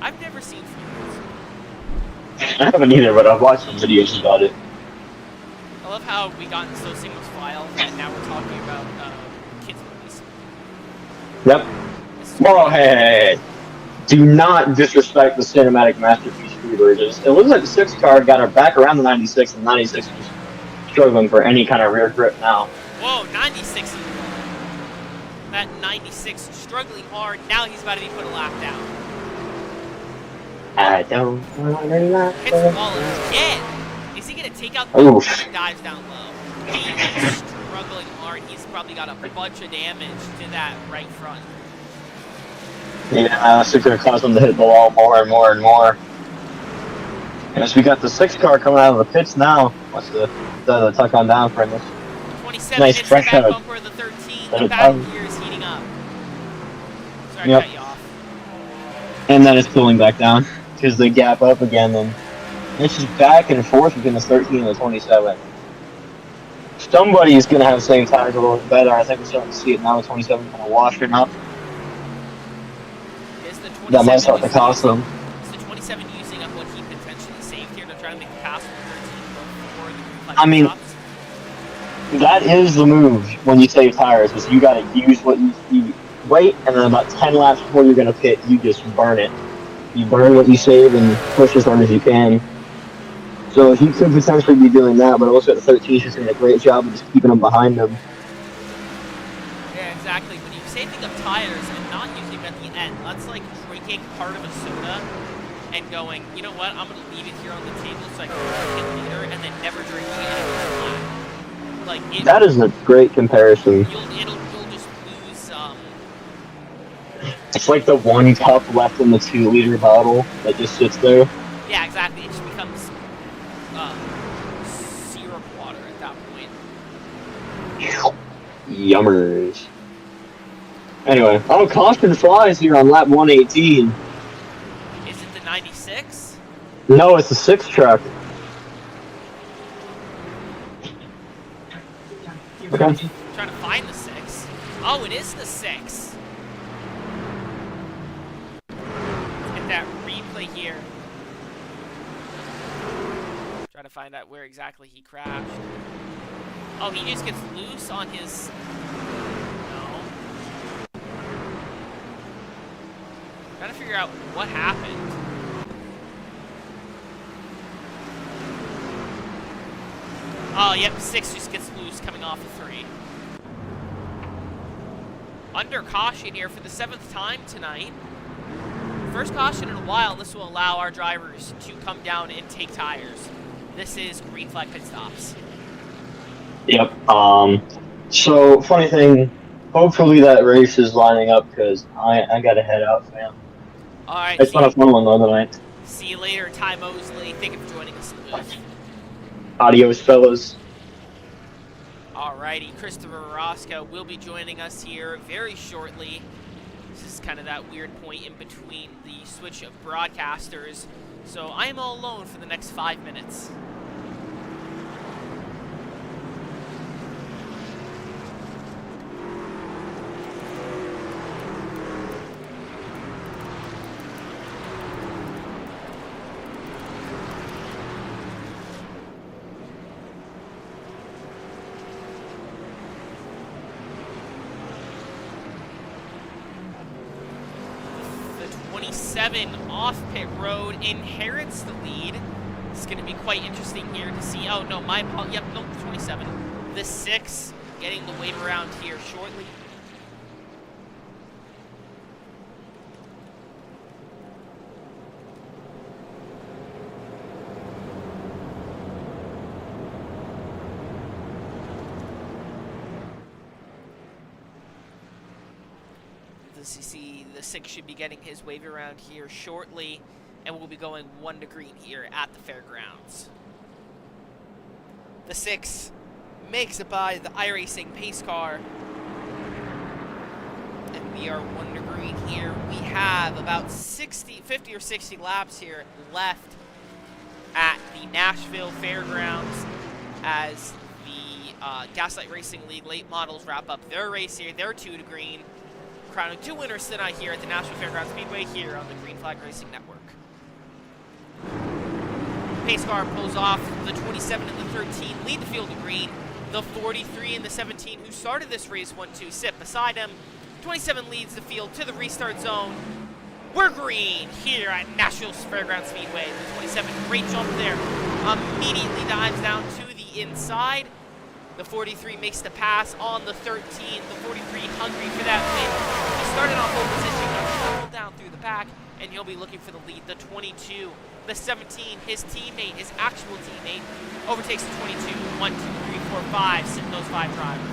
I've never seen Freebirds. I haven't either, but I've watched some videos about it. I love how we got into those singles file, and now we're talking about kids movies. Yep. Whoa, hey. Do not disrespect the cinematic masterpiece Freebirds. It looks like the 6 car got her back around the 96, and 96 was struggling for any kind of rear grip now. Whoa, 96 even. That 96 struggling hard, now he's about to be put a lap down. I don't want to laugh. Hits the wall again. Is he going to take out the Oof. He dives down low. He's struggling hard. He's probably got a bunch of damage to that right front. Yeah, it's going to cause them to hit the wall more and more and more. As we got the 6 car coming out of the pits now. What's the tuck on down for this? 27 nice hits fresh the back out. bumper of the 13. The back gear is heating up. Sorry Yep. to cut you off. And then it's pulling back down because they gap up again. And it's just back and forth between the 13 and the 27. Somebody's going to have the same tires a little bit better. I think we're starting to see it now. The 27 kind of washing up. That might start to cost them. Is the 27 using up what he potentially saved here to try to make the pass from the 13 before the I mean, that is the move when you save tires, is you got to use what you wait, and then about 10 laps before you're going to pit, you just burn it. You burn what you save and push as hard as you can. So he could potentially be doing that, but it looks like the 13 is just doing a great job of just keeping them behind him. Yeah, exactly. When you're saving up tires and not using them at the end, that's like drinking part of a soda and going, you know what, I'm going to leave it here on the table so I can drink it later, and then never drinking it again. Like, That is a great comparison. You'll just lose, It's like the 1 cup left in the 2-liter bottle that just sits there. yeah, exactly. It just becomes syrup water at that point. Yummers. Anyway, caution flies here on lap 118. Is it the 96? No, it's the 6 truck. Okay. Trying to find the 6. Oh, it is the 6. Let's get that replay here. Try to find out where exactly he crashed. Oh, he just gets loose on his... No. Trying to figure out what happened. Oh, yep, 6 just gets loose coming off of 3. Under caution here for the 7th time tonight. First caution in a while. This will allow our drivers to come down and take tires. This is green flag pit stops. Yep. So, funny thing, hopefully that race is lining up because I got to head out, fam. Alright, It's been a fun one, though, tonight. see you later, Ty Mosley. Thank you for joining us in the booth. Adios, fellas. Alrighty, Christopher Roscoe will be joining us here very shortly. This is kind of that weird point in between the switch of broadcasters. So I am all alone for the next 5 minutes. The 27 off pit road inherits the lead. It's going to be quite interesting here to see. Oh, no, yep, nope, 27. The 6 getting the wave around here shortly. The As you see, the 6 should be getting his wave around here shortly, and we'll be going 1 to green here at the Fairgrounds. The 6 makes it by the iRacing pace car, and we are 1 to green here. We have about 50 or 60 laps here left at the Nashville Fairgrounds as the Gaslight Racing League late models wrap up their race here. They're 2 to green, crowning 2 winners tonight here at the Nashville Fairgrounds Speedway here on the Green Flag Racing Network. Pace car pulls off. The 27 and the 13 lead the field to green. The 43 and the 17, who started this race 1-2, sit beside him. 27 leads the field to the restart zone. We're green here at Nashville Fairgrounds Speedway. The 27, great jump there. Immediately dives down to the inside. The 43 makes the pass on the 13. The 43 hungry for that win. He started on pole position, got pulled down through the pack, and he'll be looking for the lead. The 22, the 17, his teammate, his actual teammate, overtakes the 22. 1, 2, 3, 4, 5, sitting those 5 drivers.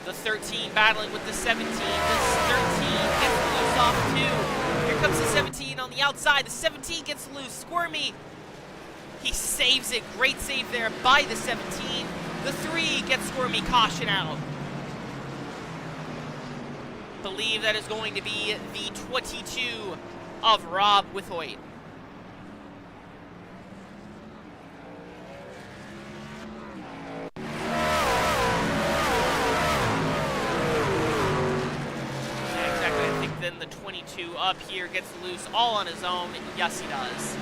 The 13 battling with the 17. The 13 gets loose off 2. Here comes the 17 on the outside. The 17 gets loose. Squirmy. He saves it. Great save there by the 17. The 3 gets Squirmy caution out. Believe that is going to be the 22 of Rob Withoit. Then the 22 up here gets loose all on his own. Yes, he does.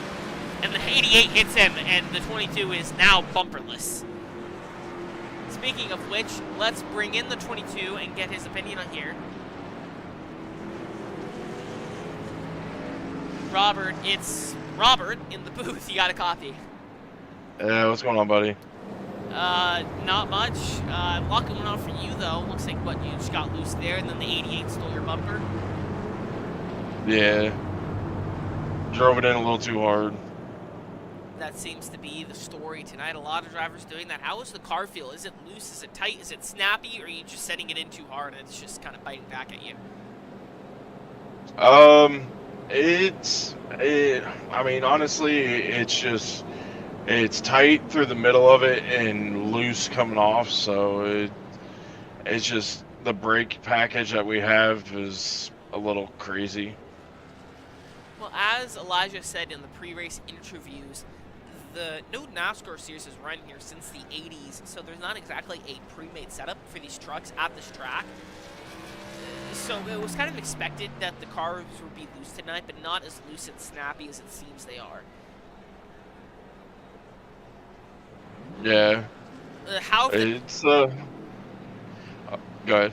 And the 88 hits him, and the 22 is now bumperless. Speaking of which, let's bring in the 22 and get his opinion on here. Robert, it's Robert in the booth. You got a copy. Yeah, what's going on, buddy? Not much. A lot going on for you, though. Looks like what you just got loose there, and then the 88 stole your bumper. Yeah. Drove it in a little too hard. That seems to be the story tonight. A lot of drivers doing that. How does the car feel? Is it loose? Is it tight? Is it snappy? Or are you just setting it in too hard and it's just kind of biting back at you? I mean, honestly, it's tight through the middle of it and loose coming off, so it's just the brake package that we have is a little crazy. Well, as Elijah said in the pre-race interviews, no NASCAR series has run here since the 80s, so there's not exactly a pre-made setup for these trucks at this track. So it was kind of expected that the cars would be loose tonight, but not as loose and snappy as it seems they are. Yeah. Go ahead.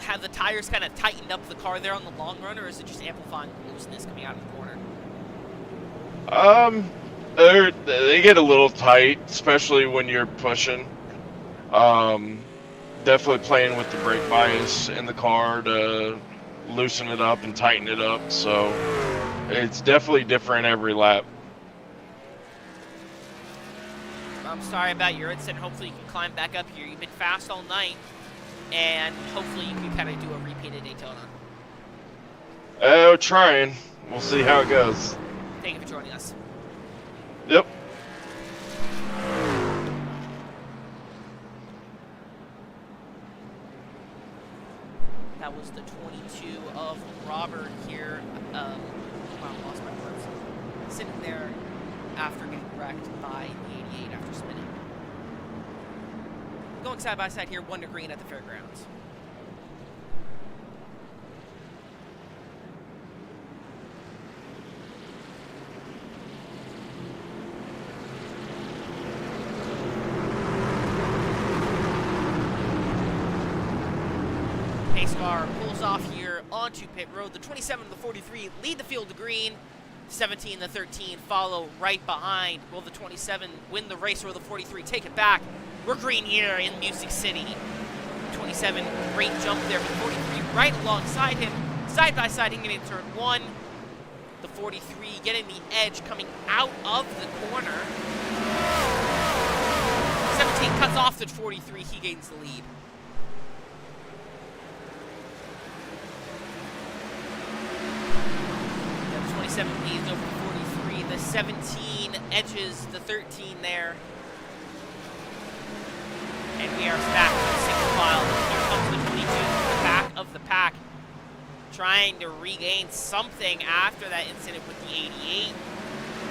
Have the tires kind of tightened up the car there on the long run, or is it just amplifying the looseness coming out of the corner? They get a little tight, especially when you're pushing. Definitely playing with the brake bias in the car to loosen it up and tighten it up, so it's definitely different every lap. I'm sorry about your incident. Hopefully you can climb back up here. You've been fast all night, and hopefully you can kind of do a repeat at Daytona. Oh, trying. We'll see how it goes. Thank you for joining us. Yep. That was the 22 of Robert here. Wow, lost my words. Sitting there after getting wrecked by the 88 after spinning. Going side by side here, 1 to green at the Fairgrounds. Pace car pulls off here onto pit road. The 27 and the 43 lead the field to green. 17 and the 13 follow right behind. Will the 27 win the race, or will the 43 take it back? We're green here in Music City. 27, great jump there, but 43 right alongside him. Side by side, hitting into turn 1. The 43 getting the edge coming out of the corner. 17 cuts off the 43, he gains the lead. 27 leads over the 43. The 17 edges the 13 there. And we are back to single file. Here comes the 22 to the back of the pack, trying to regain something after that incident with the 88.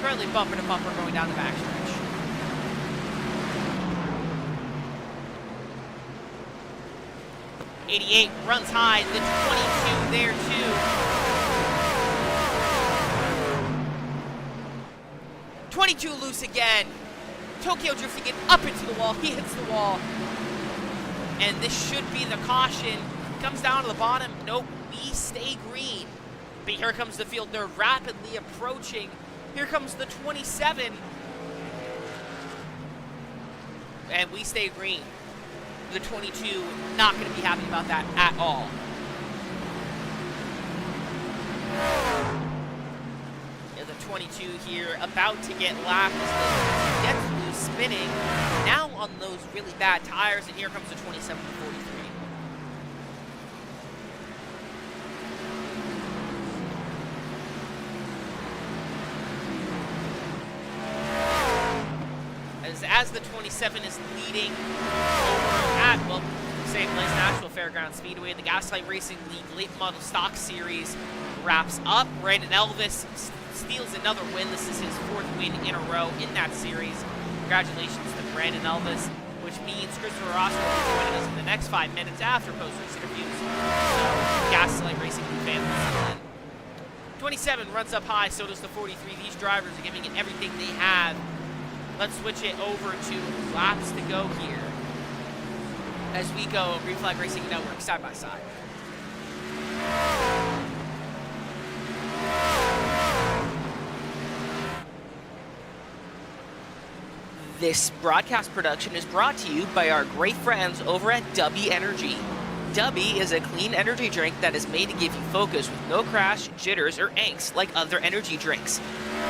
Currently bumper to bumper going down the backstretch. '88 runs high. The 22 there too. 22 loose again. Tokyo drifting it up into the wall. He hits the wall. And this should be the caution. Comes down to the bottom. Nope, we stay green. But here comes the field. They're rapidly approaching. Here comes the 27. And we stay green. The 22 not going to be happy about that at all. Yeah, the 22 here about to get lapped as the gets loose spinning. Now on those really bad tires, and here comes the 27 to 43. As the 27 is leading over at, well, same place, Nashville Fairgrounds Speedway, the Gaslight Racing League Late Model Stock Series wraps up. Brandon Elvis steals another win. This is his 4th win in a row in that series. Congratulations to Brandon Elvis, which means Christopher Ross will be joining us in the next 5 minutes after post-race interviews. So, Gaslight Racing fans will settle in. 27 runs up high, so does the 43. These drivers are giving it everything they have. Let's switch it over to laps to go here as we go Green Flag Racing Network side by side. This broadcast production is brought to you by our great friends over at Dubby Energy. Dubby is a clean energy drink that is made to give you focus with no crash, jitters, or angst like other energy drinks.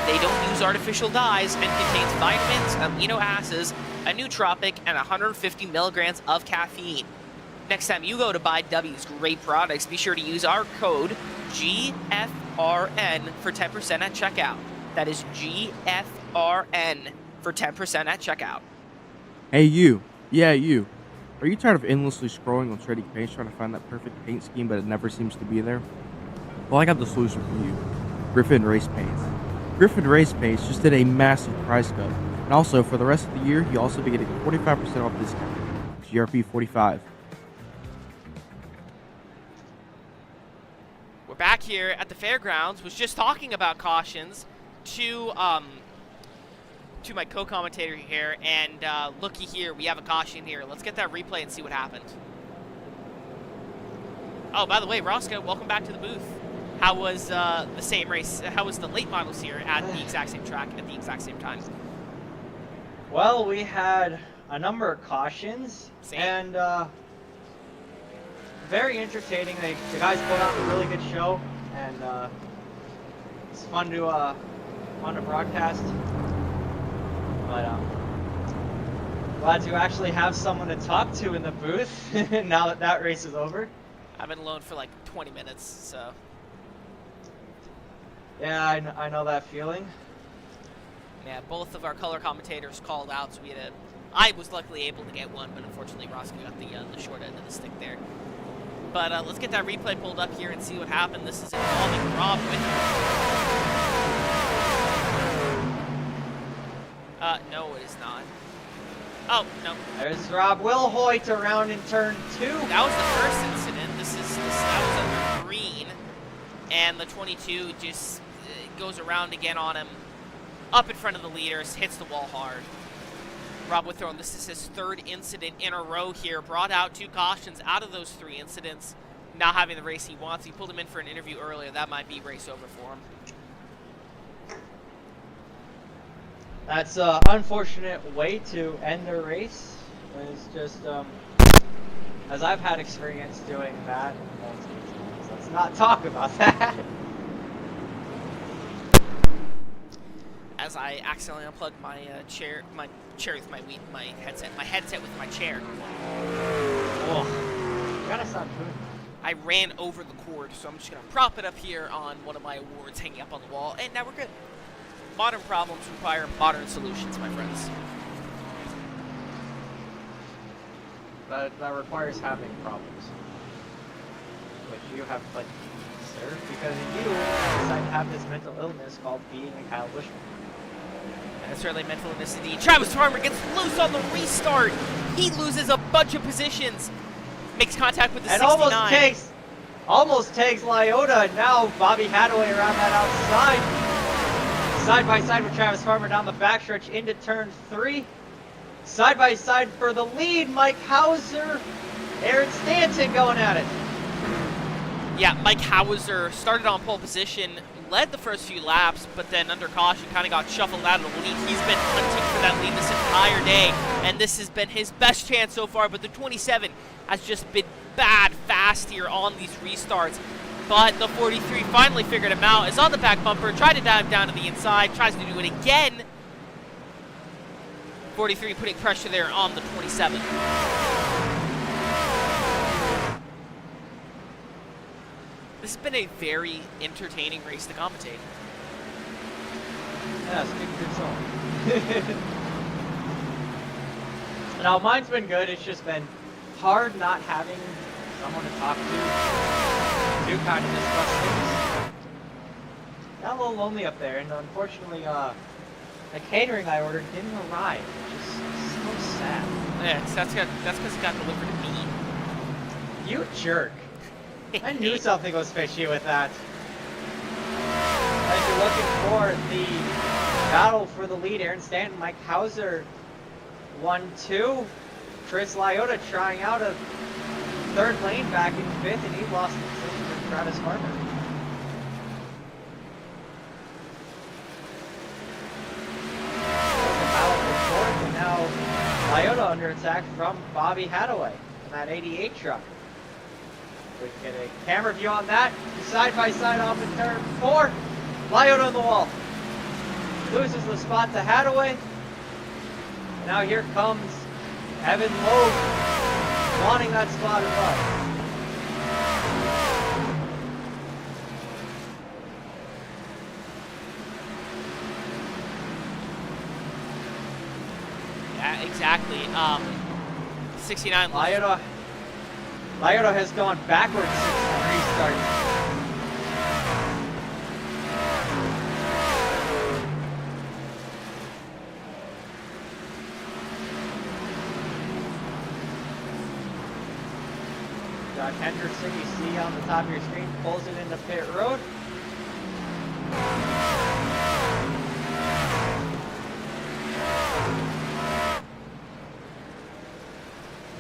They don't use artificial dyes and contains vitamins, amino acids, a nootropic, and 150 milligrams of caffeine. Next time you go to buy W's great products, be sure to use our code GFRN for 10% at checkout. That is GFRN for 10% at checkout. Hey you, yeah you. Are you tired of endlessly scrolling on trading paints trying to find that perfect paint scheme but it never seems to be there? Well, I got the solution for you. Griffin Race Paints. Griffin Race Paints just did a massive price cut. And also, for the rest of the year, you'll also be getting a 45% off discount. GRP 45. We're back here at the Fairgrounds. Was just talking about cautions to my co-commentator here, and looky here, we have a caution here. Let's get that replay and see what happened. Oh, by the way, Roscoe, welcome back to the booth. How was the same race? How was the late models here at the exact same track at the exact same time? Well, we had a number of cautions, and very entertaining. The guys put on a really good show, and it's fun to broadcast. But glad to actually have someone to talk to in the booth now that that race is over. I've been alone for like 20 minutes, so. Yeah, I know that feeling. Yeah, both of our color commentators called out, so we had a. I was luckily able to get one, but unfortunately Roscoe got the short end of the stick there. But let's get that replay pulled up here and see what happened. This is involving Rob with. No, it is not. Oh, no. There's Rob Wilhoit around in turn 2. That was the first incident. That was under green, and the 22 just goes around again on him, up in front of the leaders, hits the wall hard. Rob Withrow, this is his 3rd incident in a row here. Brought out 2 cautions out of those 3 incidents. Not having the race he wants. He pulled him in for an interview earlier. That might be race over for him. That's an unfortunate way to end a race. It's just, as I've had experience doing that multiple times. Let's not talk about that. As I accidentally unplugged my chair with my headset with my chair. Oh, you gotta stop doing I ran over the cord, so I'm just going to prop it up here on one of my awards hanging up on the wall, and now we're good. Modern problems require modern solutions, my friends. That requires having problems. Which you have plenty, sir, because you decide to have this mental illness called being a Kyle Buschmann. That's certainly mental illness indeed. Travis Farmer gets loose on the restart. He loses a bunch of positions. Makes contact with the 69. Almost takes Lyota, and now Bobby Hadaway around that outside. Side by side with Travis Farmer down the backstretch into turn 3. Side by side for the lead, Mike Hauser, Aaron Stanton going at it. Yeah, Mike Hauser started on pole position, led the first few laps, but then under caution kind of got shuffled out of the lead. He's been hunting for that lead this entire day, and this has been his best chance so far, but the 27 has just been bad fast here on these restarts. But the 43 finally figured him out, is on the back bumper, tried to dive down to the inside, tries to do it again. 43 putting pressure there on the 27. This has been a very entertaining race to commentate. Yeah, speaking good song. Now, mine's been good. It's just been hard not having someone to talk to kind of discuss things. Got a little lonely up there, and unfortunately, the catering I ordered didn't arrive, which is so sad. Yeah, that's because it got delivered to me. You jerk. I knew something was fishy with that. As you're looking for the battle for the lead, Aaron Stanton, Mike Hauser, 1-2. Chris Lyota trying out a third lane back in 5th, and he lost the position to Travis Farmer. And now Lyota under attack from Bobby Hadaway in that 88 truck. We can get a camera view on that. Side by side off in turn 4. Lyota on the wall. Loses the spot to Hadaway. Now here comes Evan Lowe wanting that spot above. Yeah, exactly. 69. Lyota has gone backwards since the restart. Got Henderson, you see on the top of your screen, pulls it into pit road.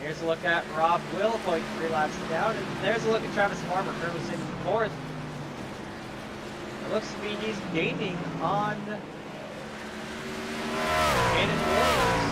Here's a look at Rob Will going 3 laps down, and there's a look at Travis Farmer, currently sitting 4th. It looks to me he's gaining on Aiden Williams.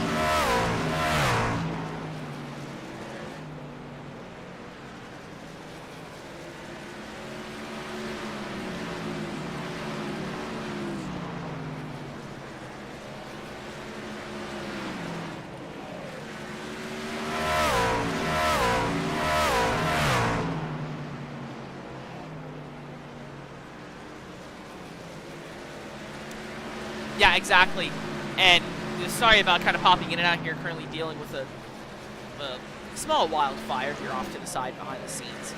Yeah, exactly. And sorry about kind of popping in and out here. Currently dealing with a small wildfire here off to the side behind the scenes.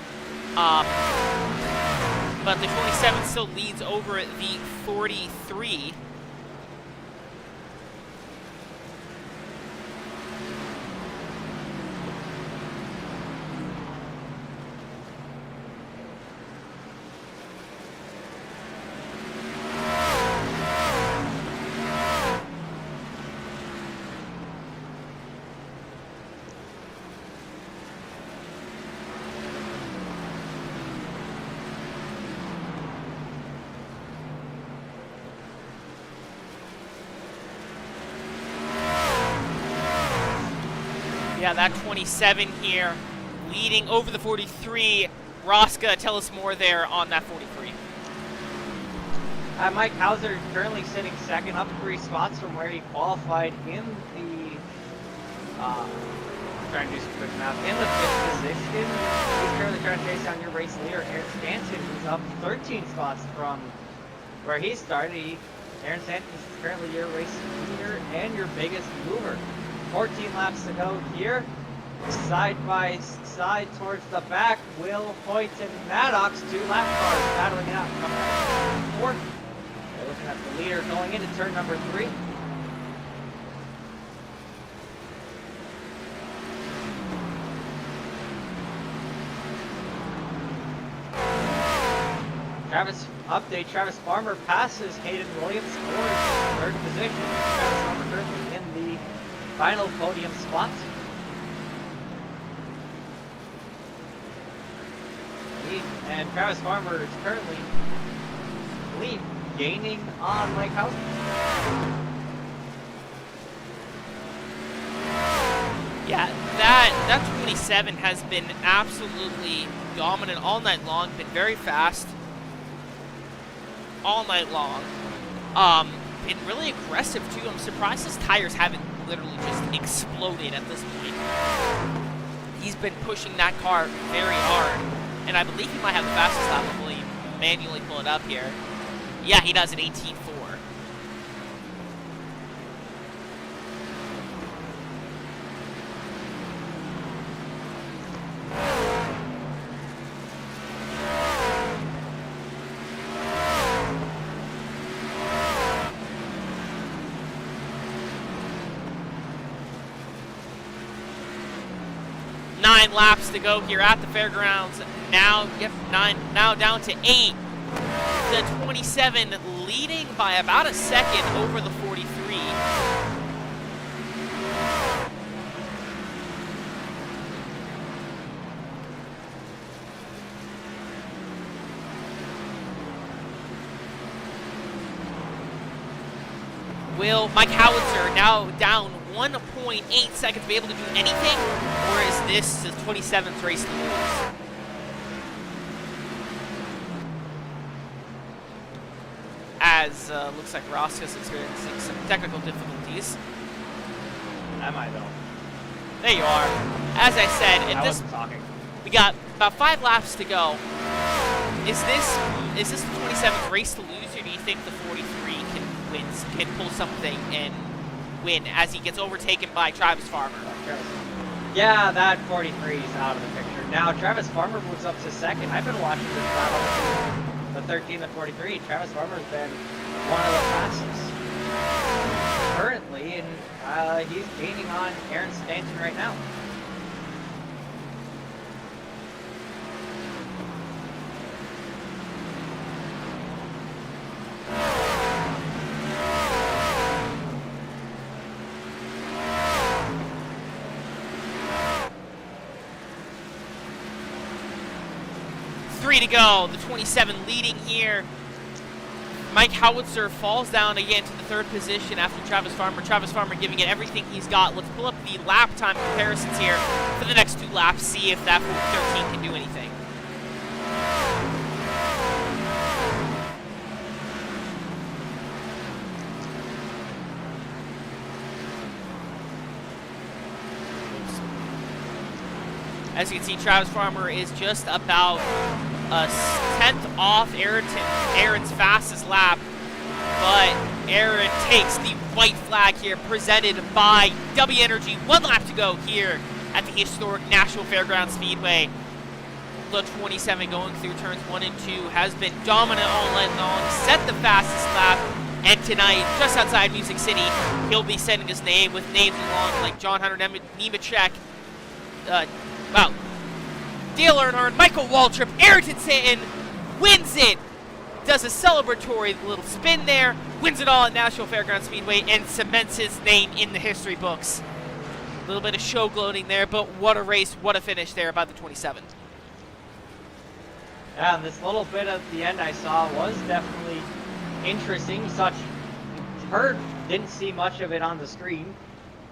But the 27 still leads over the 43. Yeah, that 27 here, leading over the 43. Roska, tell us more there on that 43. Mike Hauser currently sitting 2nd, up 3 spots from where he qualified in the, trying to do some quick math, in the 5th position. He's currently trying to chase down your race leader, Aaron Stanton, who's up 13 spots from where he started. Aaron Stanton is currently your race leader and your biggest mover. 14 laps to go here. Side by side towards the back, Will Hoyt and Maddox, 2 lap cars battling it out. Coming out fourth. They're looking at the leader going into turn number 3. Travis Farmer passes Hayden Williams for 3rd position. Travis Farmer currently in the final podium spot. And Travis Farmer is currently gaining on Mike Housen. Yeah, that 27 has been absolutely dominant all night long. Been very fast all night long. Been really aggressive too. I'm surprised his tires haven't literally just exploded at this point. He's been pushing that car very hard, and I believe he might have the fastest lap. I'll manually pull it up here. Yeah, he does at 18.4. Nine laps to go here at the Fairgrounds. Now, now down to 8. The 27 leading by about a second over the 43. Will Mike Howitzer now down 1.8 seconds be able to do anything? Or is this his 27th race to lose? As looks like Roscoe's experiencing some technical difficulties. Am I though? There you are. As I said, I wasn't talking. We got about 5 laps to go. Is this the 27th race to lose, or do you think the 43 can pull something and win as he gets overtaken by Travis Farmer? Yeah, that 43 is out of the picture. Now Travis Farmer moves up to 2nd. I've been watching this battle. The 13 and 43. Travis Farmer has been one of the fastest currently, and he's gaining on Aaron Stanton right now. To go, the 27 leading here. Mike Howitzer falls down again to the 3rd position after Travis Farmer. Travis Farmer giving it everything he's got. Let's pull up the lap time comparisons here for the next 2 laps, see if that 13 can do anything. As you can see, Travis Farmer is just about a 10th off Aaron's fastest lap, but Aaron takes the white flag here, presented by W Energy. 1 lap to go here at the historic Nashville Fairgrounds Speedway. The 27 going through turns 1 and 2 has been dominant all night long, set the fastest lap, and tonight, just outside Music City, he'll be sending his name with names along like John Hunter Nemechek, Dale Earnhardt, Michael Waltrip, Ayrton Stanton wins it. Does a celebratory little spin there, wins it all at Nashville Fairgrounds Speedway, and cements his name in the history books. A little bit of show gloating there, but what a race, what a finish there by the 27. Yeah, and this little bit at the end I saw was definitely interesting. Didn't see much of it on the screen,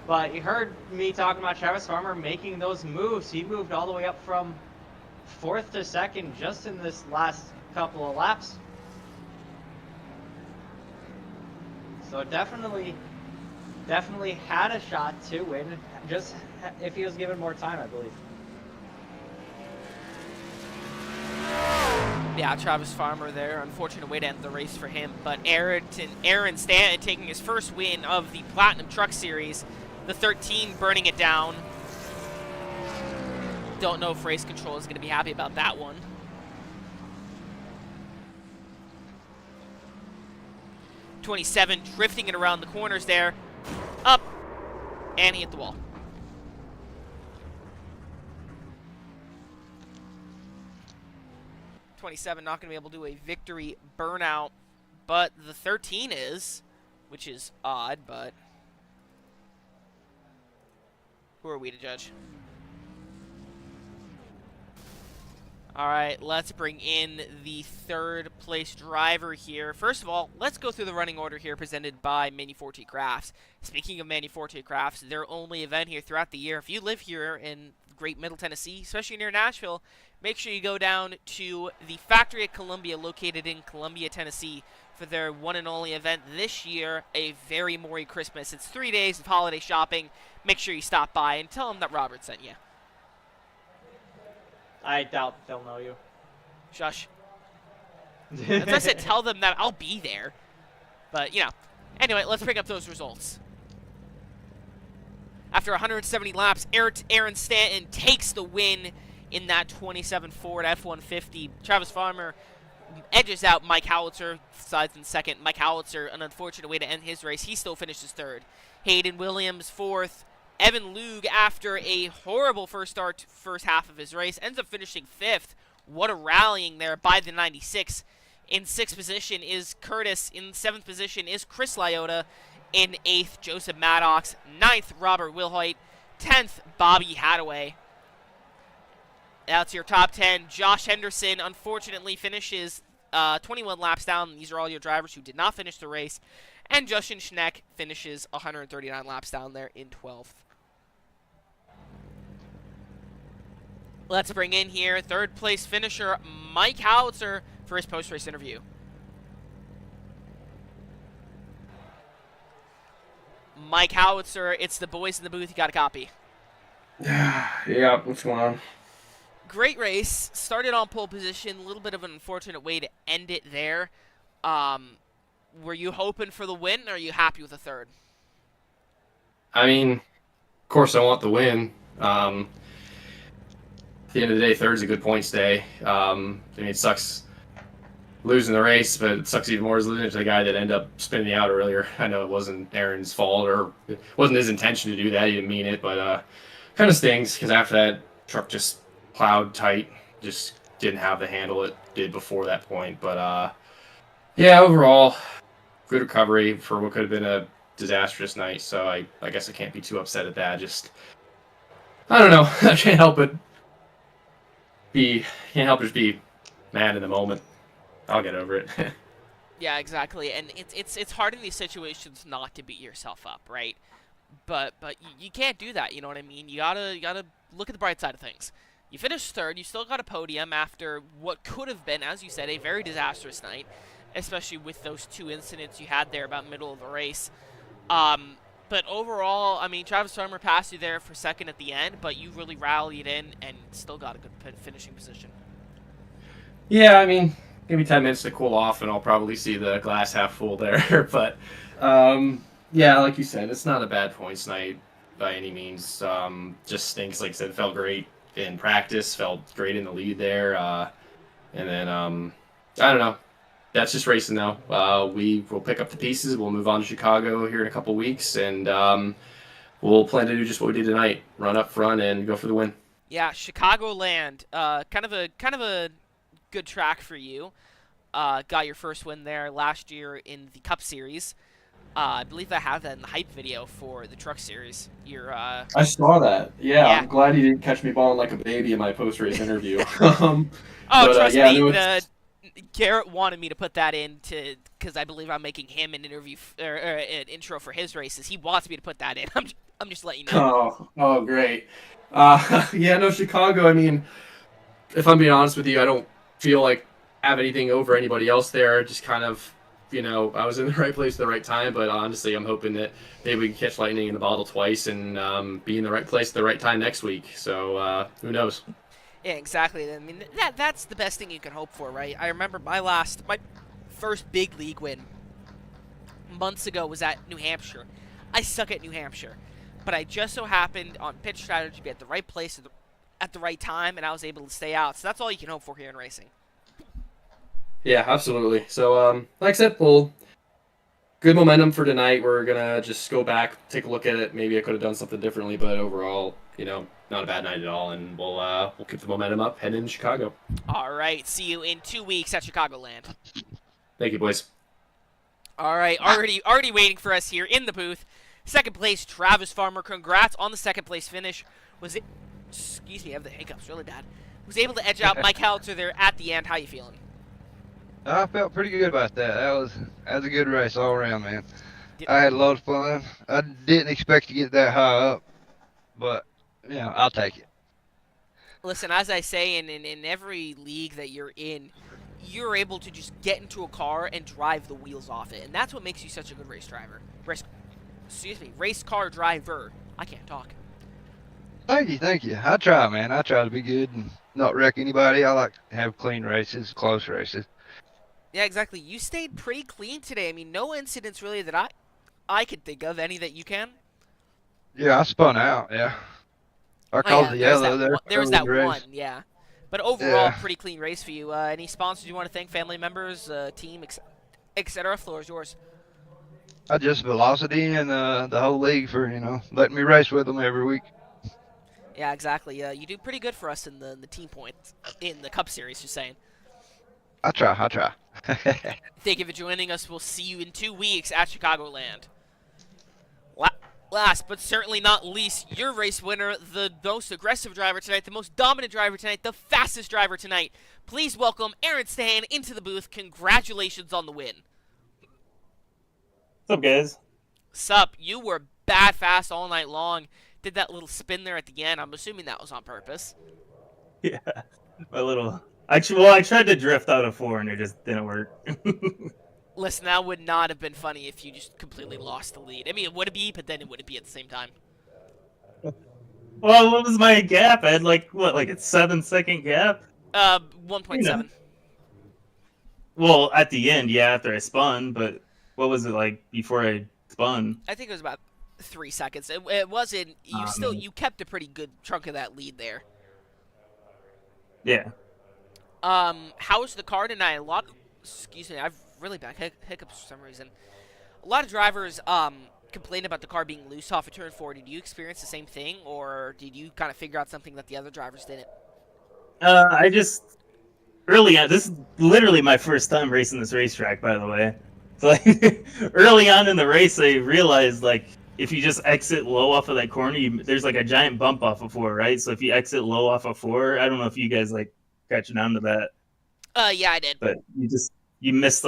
but you heard me talking about Travis Farmer making those moves. He moved all the way up from 4th to 2nd just in this last couple of laps. So definitely had a shot to win, just if he was given more time, I believe. Yeah, Travis Farmer there. Unfortunate way to end the race for him. But Aaron Stanton taking his first win of the Platinum Truck Series. The 13 burning it down. Don't know if race control is going to be happy about that one. '27 drifting it around the corners there. Up. And he hit the wall. 27 not going to be able to do a victory burnout, but the 13 is, which is odd, but who are we to judge? All right, let's bring in the third place driver here. First of all, let's go through the running order here presented by Manufactured Crafts. Speaking of Manufactured Crafts, their only event here throughout the year. If you live here in Great Middle Tennessee, especially near Nashville, make sure you go down to the factory at Columbia, located in Columbia, Tennessee, for their one and only event this year, a very Merry Christmas. It's 3 days of holiday shopping. Make sure you stop by and tell them that Robert sent you. I doubt they'll know you. Shush. As I said, tell them that I'll be there. But, you know. Anyway, let's bring up those results. After 170 laps, Aaron Stanton takes the win in that 27 Ford F-150. Travis Farmer edges out Mike Howitzer, sides in second. Mike Howitzer, an unfortunate way to end his race. He still finishes third. Hayden Williams, fourth. Evan Lug, after a horrible first half of his race, ends up finishing fifth. What a rallying there by the 96. In sixth position is Curtis. In seventh position is Chris Lyota. In eighth, Joseph Maddox. Ninth, Robert Wilhoit. 10th, Bobby Hadaway. That's your top 10. Josh Henderson, unfortunately, finishes 21 laps down. These are all your drivers who did not finish the race. And Justin Schneck finishes 139 laps down there in 12th. Let's bring in here third place finisher Mike Howitzer for his post-race interview. Mike Howitzer, it's the boys in the booth. You got a copy. Yeah, what's going on? Great race. Started on pole position. A little bit of an unfortunate way to end it there. Were you hoping for the win, or are you happy with the third? I mean, of course I want the win. At the end of the day, third's a good points day. I mean, it sucks losing the race, but it sucks even more as losing to the guy that ended up spinning out earlier. I know it wasn't Aaron's fault, or it wasn't his intention to do that. He didn't mean it, but kind of stings, because after that, truck just plowed tight. Just didn't have the handle it did before that point. But yeah, overall, good recovery for what could have been a disastrous night. So I guess I can't be too upset at that. Just, I don't know. I can't help just be mad in the moment. I'll get over it. Yeah, exactly. And it's hard in these situations not to beat yourself up, right? But you can't do that. You know what I mean? You gotta look at the bright side of things. You finished third. You still got a podium after what could have been, as you said, a very disastrous night, especially with those two incidents you had there about middle of the race. But overall, I mean, Travis Farmer passed you there for second at the end, but you really rallied in and still got a good finishing position. Yeah, I mean, give me 10 minutes to cool off, and I'll probably see the glass half full there. But yeah, like you said, it's not a bad points night by any means. Just stinks. Like I said, it felt great in practice, felt great in the lead there. And then, I don't know. That's just racing, though. We will pick up the pieces. We'll move on to Chicago here in a couple weeks, and we'll plan to do just what we did tonight: run up front and go for the win. Yeah, Chicagoland, kind of a good track for you. Got your first win there last year in the Cup Series. I believe I have that in the hype video for the Truck Series. I saw that. Yeah, I'm glad you didn't catch me balling like a baby in my post-race interview. Trust me. Garrett wanted me to put that in because I believe I'm making him an interview or an intro for his races. He wants me to put that in. I'm just letting you know. Oh, great. Yeah, no, Chicago. I mean, if I'm being honest with you, I don't feel like I have anything over anybody else there. Just kind of, I was in the right place at the right time. But honestly, I'm hoping that maybe we can catch lightning in the bottle twice and be in the right place at the right time next week. So who knows? Yeah, exactly. I mean, that's the best thing you can hope for, right? I remember my first big league win months ago was at New Hampshire. I suck at New Hampshire, but I just so happened on pitch strategy to be at the right place at the right time, and I was able to stay out. So that's all you can hope for here in racing. Yeah, absolutely. So, like I said, Paul, good momentum for tonight. We're gonna just go back, take a look at it. Maybe I could have done something differently, but overall, not a bad night at all. And we'll keep the momentum up, heading into Chicago. All right, see you in 2 weeks at Chicagoland. Thank you, boys. All right, already waiting for us here in the booth. Second place, Travis Farmer. Congrats on the second place finish. Excuse me, I have the hiccups really bad. Was able to edge out Mike Halter there at the end. How you feeling? I felt pretty good about that. That was a good race all around, man. I had a lot of fun. I didn't expect to get that high up, but I'll take it. Listen, as I say, in every league that you're in, you're able to just get into a car and drive the wheels off it, and that's what makes you such a good race driver. Race car driver. I can't talk. Thank you. I try, man. I try to be good and not wreck anybody. I like to have clean races, close races. Yeah, exactly. You stayed pretty clean today. I mean, no incidents really that I could think of. Any that you can? Yeah, I spun out. Yeah, I called the yellow there. There was that one, yeah. But overall, pretty clean race for you. Any sponsors you want to thank? Family members, team, etc. Floor is yours. Just Velocity and the whole league for letting me race with them every week. Yeah, exactly. You do pretty good for us in the team points in the Cup Series. Just saying. I try. Thank you for joining us. We'll see you in 2 weeks at Chicagoland. Last but certainly not least, your race winner, the most aggressive driver tonight, the most dominant driver tonight, the fastest driver tonight. Please welcome Aaron Stahan into the booth. Congratulations on the win. What's up, guys? Sup, you were bad fast all night long. Did that little spin there at the end. I'm assuming that was on purpose. Yeah, my little... Actually, well, I tried to drift out of 4 and it just didn't work. Listen, that would not have been funny if you just completely lost the lead. I mean, it would be, but then it wouldn't be at the same time. Well, what was my gap? I had like a 7-second gap? 1.7. Well, at the end, yeah, after I spun, but what was it like before I spun? I think it was about 3 seconds. It wasn't. You kept a pretty good chunk of that lead there. Yeah. How was the car tonight? Excuse me, I've really bad hiccups for some reason. A lot of drivers complained about the car being loose off a turn 4. Did you experience the same thing, or did you kind of figure out something that the other drivers didn't? I just early on. This is literally my first time racing this racetrack, by the way. So like, early on in the race, I realized like if you just exit low off of that corner, there's like a giant bump off of 4, right? So if you exit low off of 4, I don't know if you guys like catching on to that. Yeah, I did. But you just missed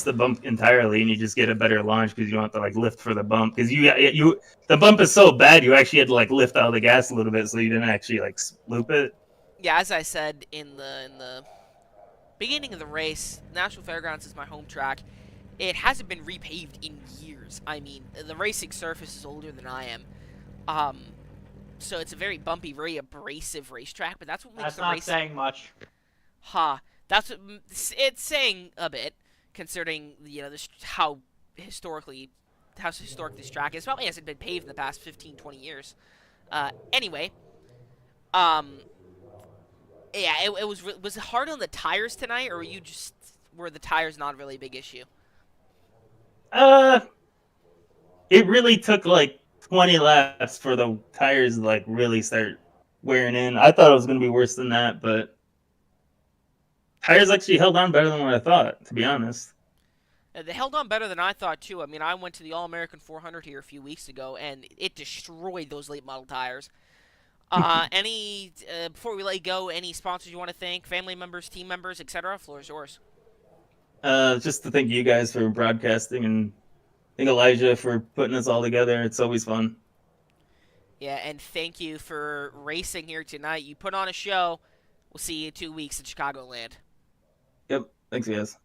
the bump entirely, and you just get a better launch because you don't have to like lift for the bump. Because the bump is so bad, you actually had to like lift out of the gas a little bit, so you didn't actually like loop it. Yeah, as I said in the beginning of the race, Nashville Fairgrounds is my home track. It hasn't been repaved in years. I mean, the racing surface is older than I am. So it's a very bumpy, very abrasive racetrack, but that's what makes the race... That's not saying much. That's what it's saying a bit, considering how historic this track is. It probably hasn't been paved in the past 15, 20 years. Anyway, yeah, was it hard on the tires tonight, or were the tires not really a big issue? It really took like 20 laps for the tires to like really start wearing in. I thought it was going to be worse than that, but tires actually held on better than what I thought, to be honest. They held on better than I thought, too. I mean, I went to the All-American 400 here a few weeks ago, and it destroyed those late model tires. Before we let you go, any sponsors you want to thank, family members, team members, etc.? Floor is yours. Just to thank you guys for broadcasting, and thank Elijah for putting this all together. It's always fun. Yeah, and thank you for racing here tonight. You put on a show. We'll see you in 2 weeks in Chicagoland. Yep. Thanks, guys.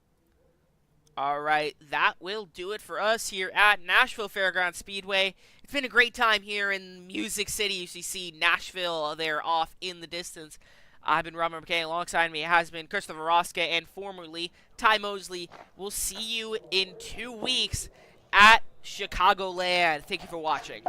All right, that will do it for us here at Nashville Fairgrounds Speedway. It's been a great time here in Music City. You see Nashville there off in the distance. I've been Robert McKay. Alongside me has been Christopher Roska and formerly Ty Mosley. We'll see you in 2 weeks at Chicagoland. Thank you for watching.